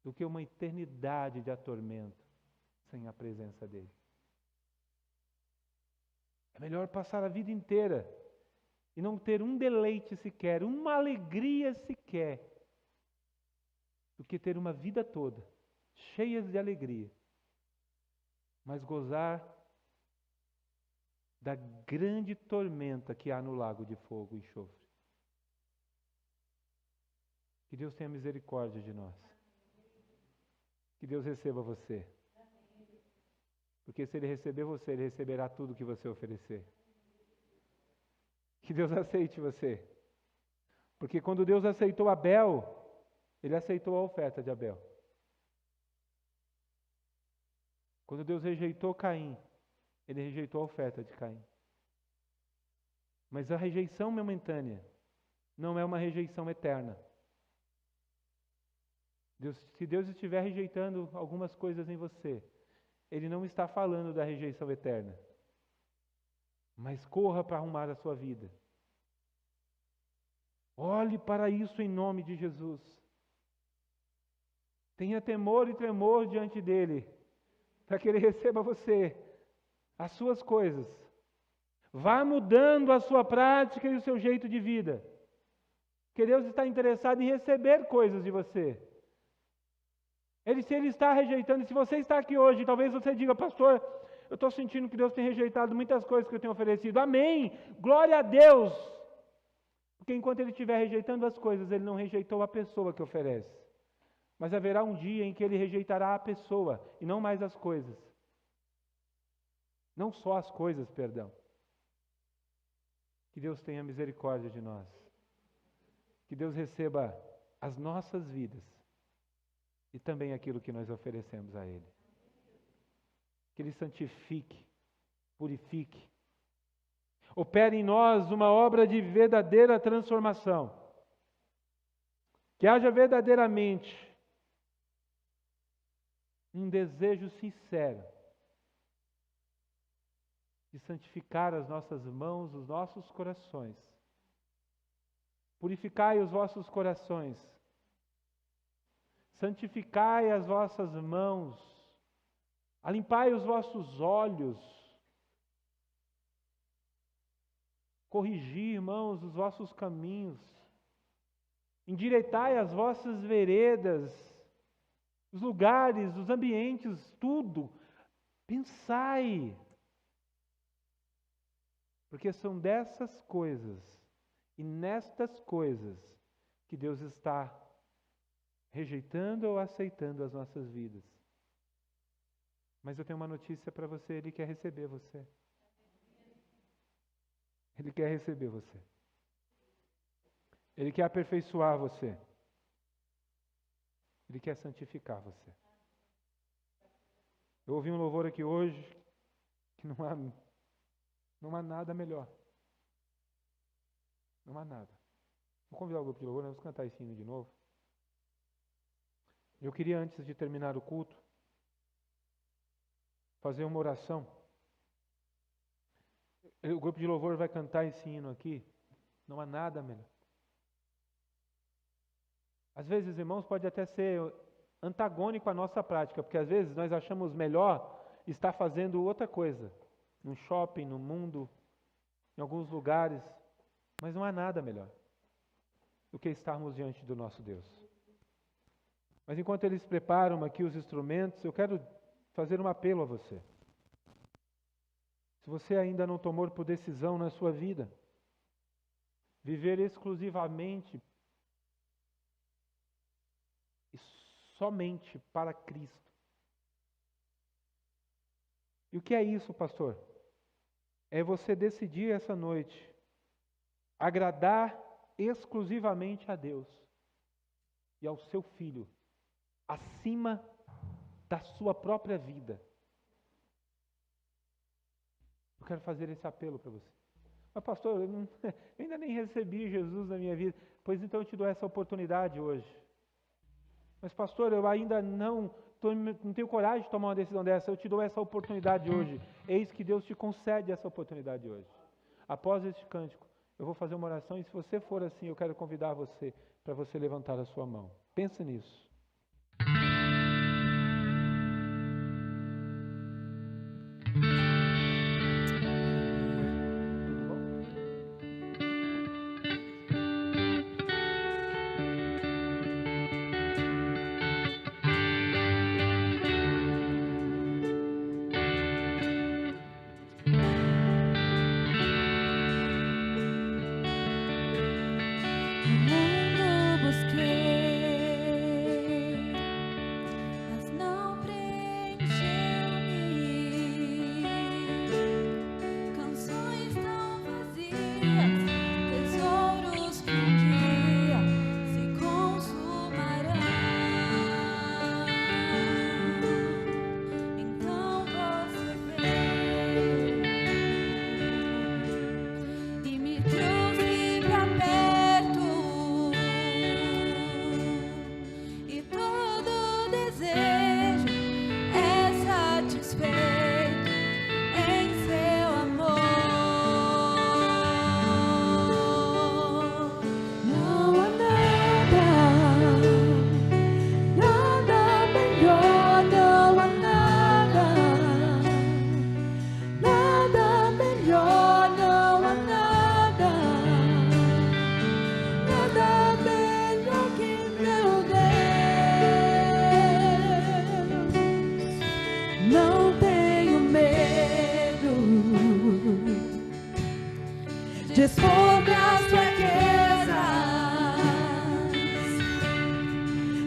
do que uma eternidade de atormento sem a presença dele. É melhor passar a vida inteira e não ter um deleite sequer, uma alegria sequer, do que ter uma vida toda cheia de alegria, mas gozar da grande tormenta que há no lago de fogo e enxofre. Que Deus tenha misericórdia de nós. Que Deus receba você. Porque se Ele receber você, Ele receberá tudo que você oferecer. Que Deus aceite você. Porque quando Deus aceitou Abel, Ele aceitou a oferta de Abel. Quando Deus rejeitou Caim, Ele rejeitou a oferta de Caim. Mas a rejeição momentânea não é uma rejeição eterna. Se Deus estiver rejeitando algumas coisas em você, Ele não está falando da rejeição eterna. Mas corra para arrumar a sua vida. Olhe para isso em nome de Jesus. Tenha temor e tremor diante dEle, para que Ele receba você, as suas coisas. Vá mudando a sua prática e o seu jeito de vida. Porque Deus está interessado em receber coisas de você. Se Ele está rejeitando, se você está aqui hoje, talvez você diga, pastor, eu estou sentindo que Deus tem rejeitado muitas coisas que eu tenho oferecido. Amém! Glória a Deus! Porque enquanto Ele estiver rejeitando as coisas, Ele não rejeitou a pessoa que oferece. Mas haverá um dia em que Ele rejeitará a pessoa e não mais as coisas. Não só as coisas, perdão. Que Deus tenha misericórdia de nós. Que Deus receba as nossas vidas e também aquilo que nós oferecemos a Ele. Que Ele santifique, purifique, opere em nós uma obra de verdadeira transformação. Que haja verdadeiramente um desejo sincero de santificar as nossas mãos, os nossos corações. Purificai os vossos corações. Santificai as vossas mãos. Alimpai os vossos olhos. Corrigi, irmãos, os vossos caminhos. Endireitai as vossas veredas, os lugares, os ambientes, tudo. Pensai. Porque são dessas coisas e nestas coisas que Deus está rejeitando ou aceitando as nossas vidas. Mas eu tenho uma notícia para você, Ele quer receber você. Ele quer receber você. Ele quer aperfeiçoar você. Ele quer santificar você. Eu ouvi um louvor aqui hoje que não há nada melhor. Não há nada. Vou convidar o grupo de louvor, nós vamos cantar esse hino de novo. Eu queria, antes de terminar o culto, fazer uma oração. O grupo de louvor vai cantar esse hino aqui. Não há nada melhor. Às vezes, irmãos, pode até ser antagônico à nossa prática, porque às vezes nós achamos melhor estar fazendo outra coisa. No shopping, no mundo, em alguns lugares. Mas não há nada melhor do que estarmos diante do nosso Deus. Mas enquanto eles preparam aqui os instrumentos, eu quero fazer um apelo a você. Se você ainda não tomou por decisão na sua vida, viver exclusivamente e somente para Cristo. E o que é isso, pastor? É você decidir essa noite agradar exclusivamente a Deus e ao seu Filho, acima da sua própria vida. Eu quero fazer esse apelo para você. Mas pastor, eu ainda nem recebi Jesus na minha vida. Pois então eu te dou essa oportunidade hoje. Mas pastor, eu ainda não tenho coragem de tomar uma decisão dessa. Eu te dou essa oportunidade hoje. Eis que Deus te concede essa oportunidade hoje. Após este cântico, eu vou fazer uma oração e se você for assim, eu quero convidar você para você levantar a sua mão. Pensa nisso.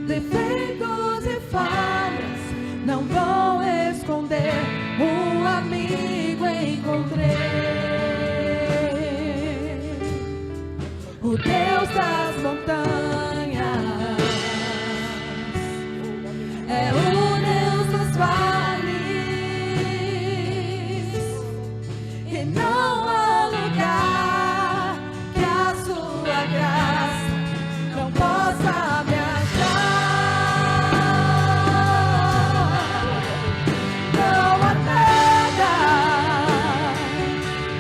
defeitos e falhas não vão esconder. Um amigo encontrei, o Deus das montanhas, é o Deus dos vales, e não há lugar que a sua graça não possa me achar. Não há nada,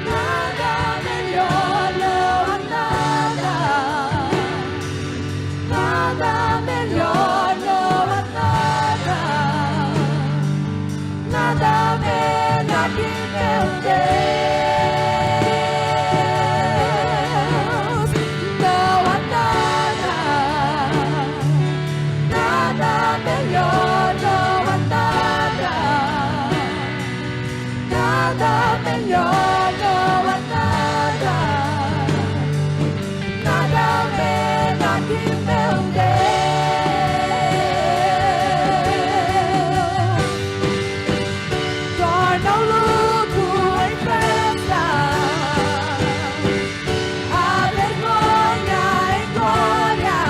nada melhor, não há nada, nada melhor, não há nada, nada melhor que meu Deus. Não há nada, nada melhor, não há nada, nada melhor, não há nada, nada melhor que meu Deus. Torna o luto em festa, a vergonha em glória,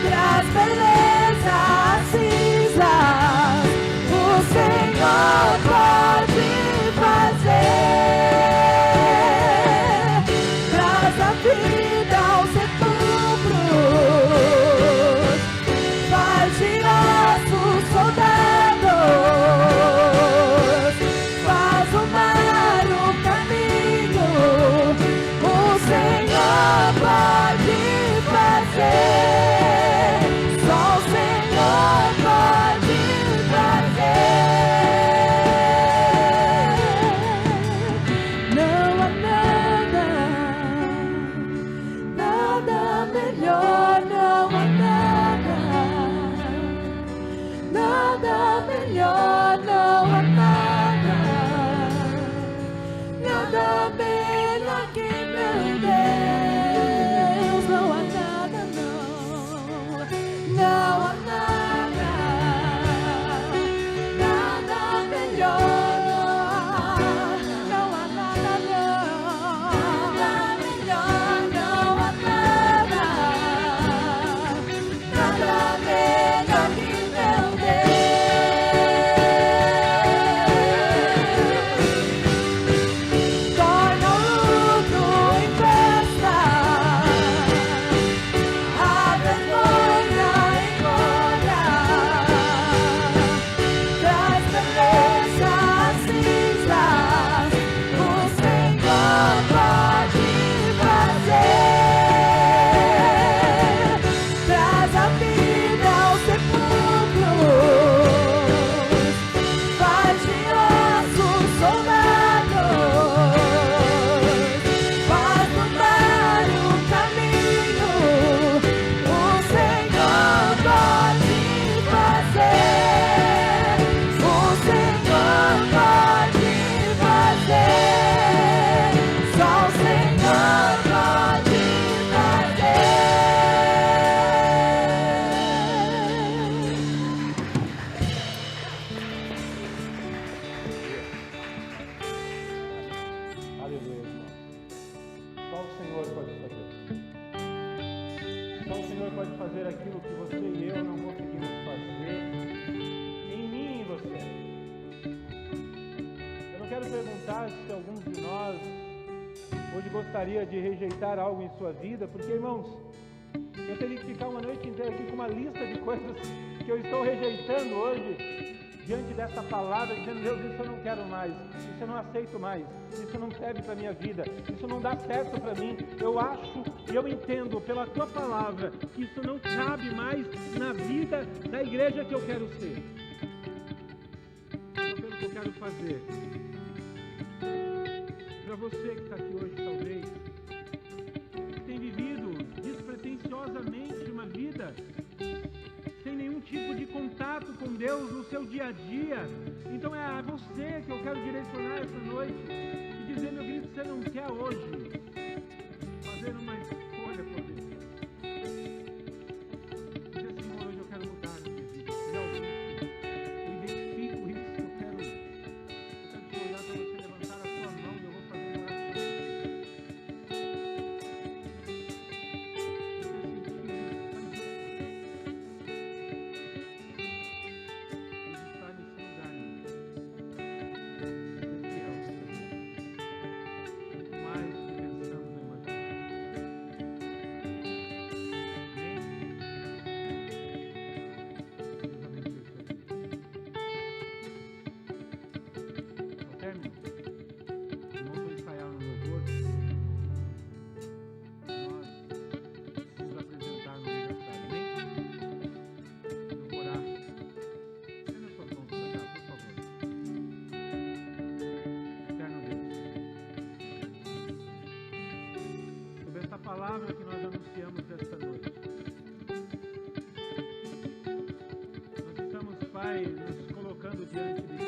traz beleza às cinzas, o Senhor pode fazer, traz a vida aos sepulcros, faz de ossos soldados, faz o mar o caminho, o Senhor pode fazer, só o Senhor pode fazer. Não há nada, nada melhor, não há nada, nada melhor, não há nada, nada melhor que meu Deus. Não há nada, não, não há nada, nada melhor, não há nada, não, nada melhor, não há nada, nada melhor que meu Deus. Torna o luto em festa, a vergonha em glória, traz beleza às cinzas, o Senhor pode fazer, traz a vida aos sepulcros, faz de ossos soldados, faz mudar o caminho, o Senhor pode fazer, o Senhor pode fazer, só o Senhor pode fazer. Aleluia, irmão. Só o Senhor pode fazer. Só o Senhor pode fazer aquilo que você e eu não conseguimos fazer em mim e em você. Eu não quero perguntar se alguns de nós hoje gostaria de rejeitar algo em sua vida, porque, irmãos, eu teria que ficar uma noite inteira aqui com uma lista de coisas que eu estou rejeitando hoje diante dessa palavra, dizendo: Deus, isso eu não quero mais, isso eu não aceito mais, isso não serve para a minha vida, isso não dá certo para mim. Eu acho e eu entendo pela tua palavra que isso não cabe mais na vida da igreja que eu quero ser. Então, pelo que eu quero fazer, para você que está aqui hoje, talvez, que tem vivido despretensiosamente uma vida sem nenhum tipo de contato com Deus no seu dia a dia, então é a você que eu quero direcionar essa noite e dizer: meu querido, você não quer hoje fazer uma escolha por Deus? Pai, nos colocando diante de Ti.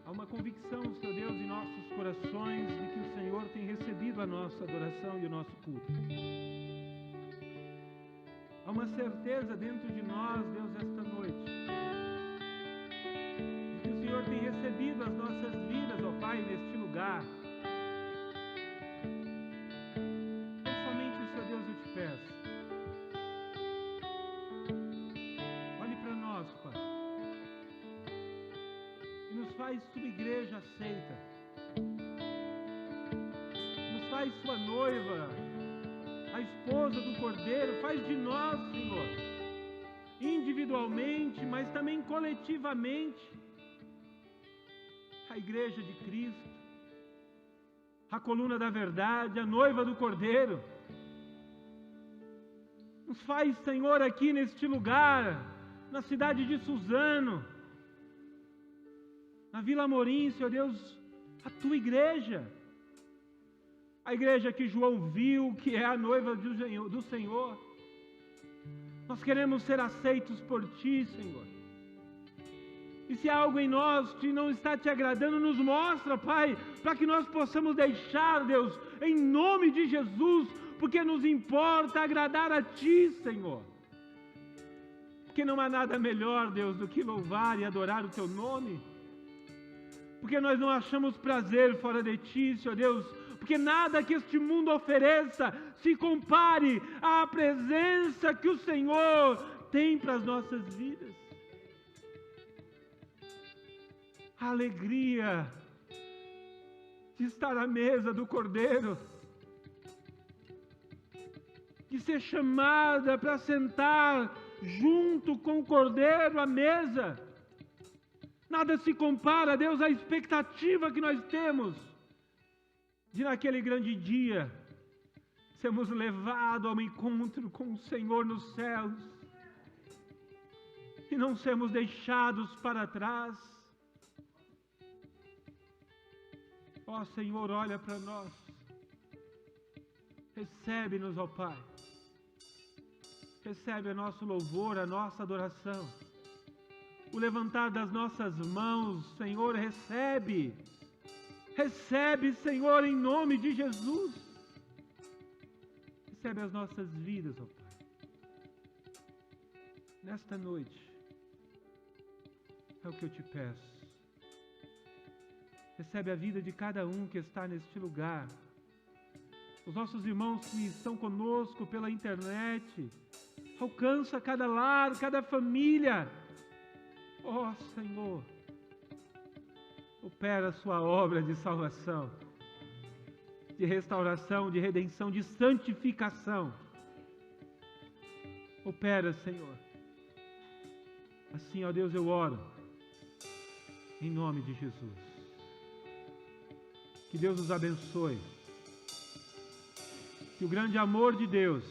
Há uma convicção, Senhor Deus, em nossos corações de que o Senhor tem recebido a nossa adoração e o nosso culto. Há uma certeza dentro de nós, Deus, esta noite, de que o Senhor tem recebido as nossas vidas, ó Pai, neste lugar. Então, somente, Senhor Deus, eu te peço. Olhe para nós, Pai, e nos faz Tua igreja aceita. Nos faz Sua noiva, a esposa do Cordeiro. Faz de nós, Senhor, individualmente, mas também coletivamente, a igreja de Cristo, a coluna da verdade, a noiva do Cordeiro. Nos faz, Senhor, aqui neste lugar, na cidade de Suzano, na Vila Amorim, Senhor Deus, a Tua igreja. A igreja que João viu, que é a noiva do Senhor. Nós queremos ser aceitos por Ti, Senhor. E se há algo em nós que não está Te agradando, nos mostra, Pai, para que nós possamos deixar, Deus, em nome de Jesus, porque nos importa agradar a Ti, Senhor. Porque não há nada melhor, Deus, do que louvar e adorar o Teu nome. Porque nós não achamos prazer fora de Ti, Senhor Deus, porque nada que este mundo ofereça se compare à presença que o Senhor tem para as nossas vidas. A alegria de estar à mesa do Cordeiro, de ser chamada para sentar junto com o Cordeiro à mesa. Nada se compara, Deus, à expectativa que nós temos de naquele grande dia sermos levados ao encontro com o Senhor nos céus e não sermos deixados para trás. Ó Senhor, olha para nós, recebe-nos, ó Pai, recebe o nosso louvor, a nossa adoração, o levantar das nossas mãos, Senhor, recebe, Senhor, em nome de Jesus. Recebe as nossas vidas, ó Pai. Nesta noite, é o que eu te peço. Recebe a vida de cada um que está neste lugar. Os nossos irmãos que estão conosco pela internet. Alcança cada lar, cada família. Ó Senhor, opera a sua obra de salvação, de restauração, de redenção, de santificação. Opera, Senhor. Assim, ó Deus, eu oro, em nome de Jesus. Que Deus nos abençoe. Que o grande amor de Deus,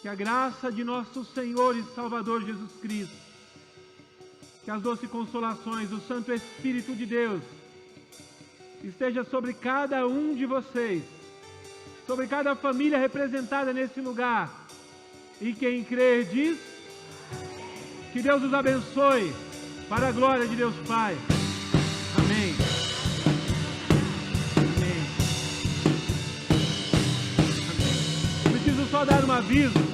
que a graça de nosso Senhor e Salvador Jesus Cristo, que as doces consolações do Santo Espírito de Deus esteja sobre cada um de vocês, sobre cada família representada nesse lugar. E quem crê diz: que Deus os abençoe, para a glória de Deus Pai. Amém. Amém. Preciso só dar um aviso.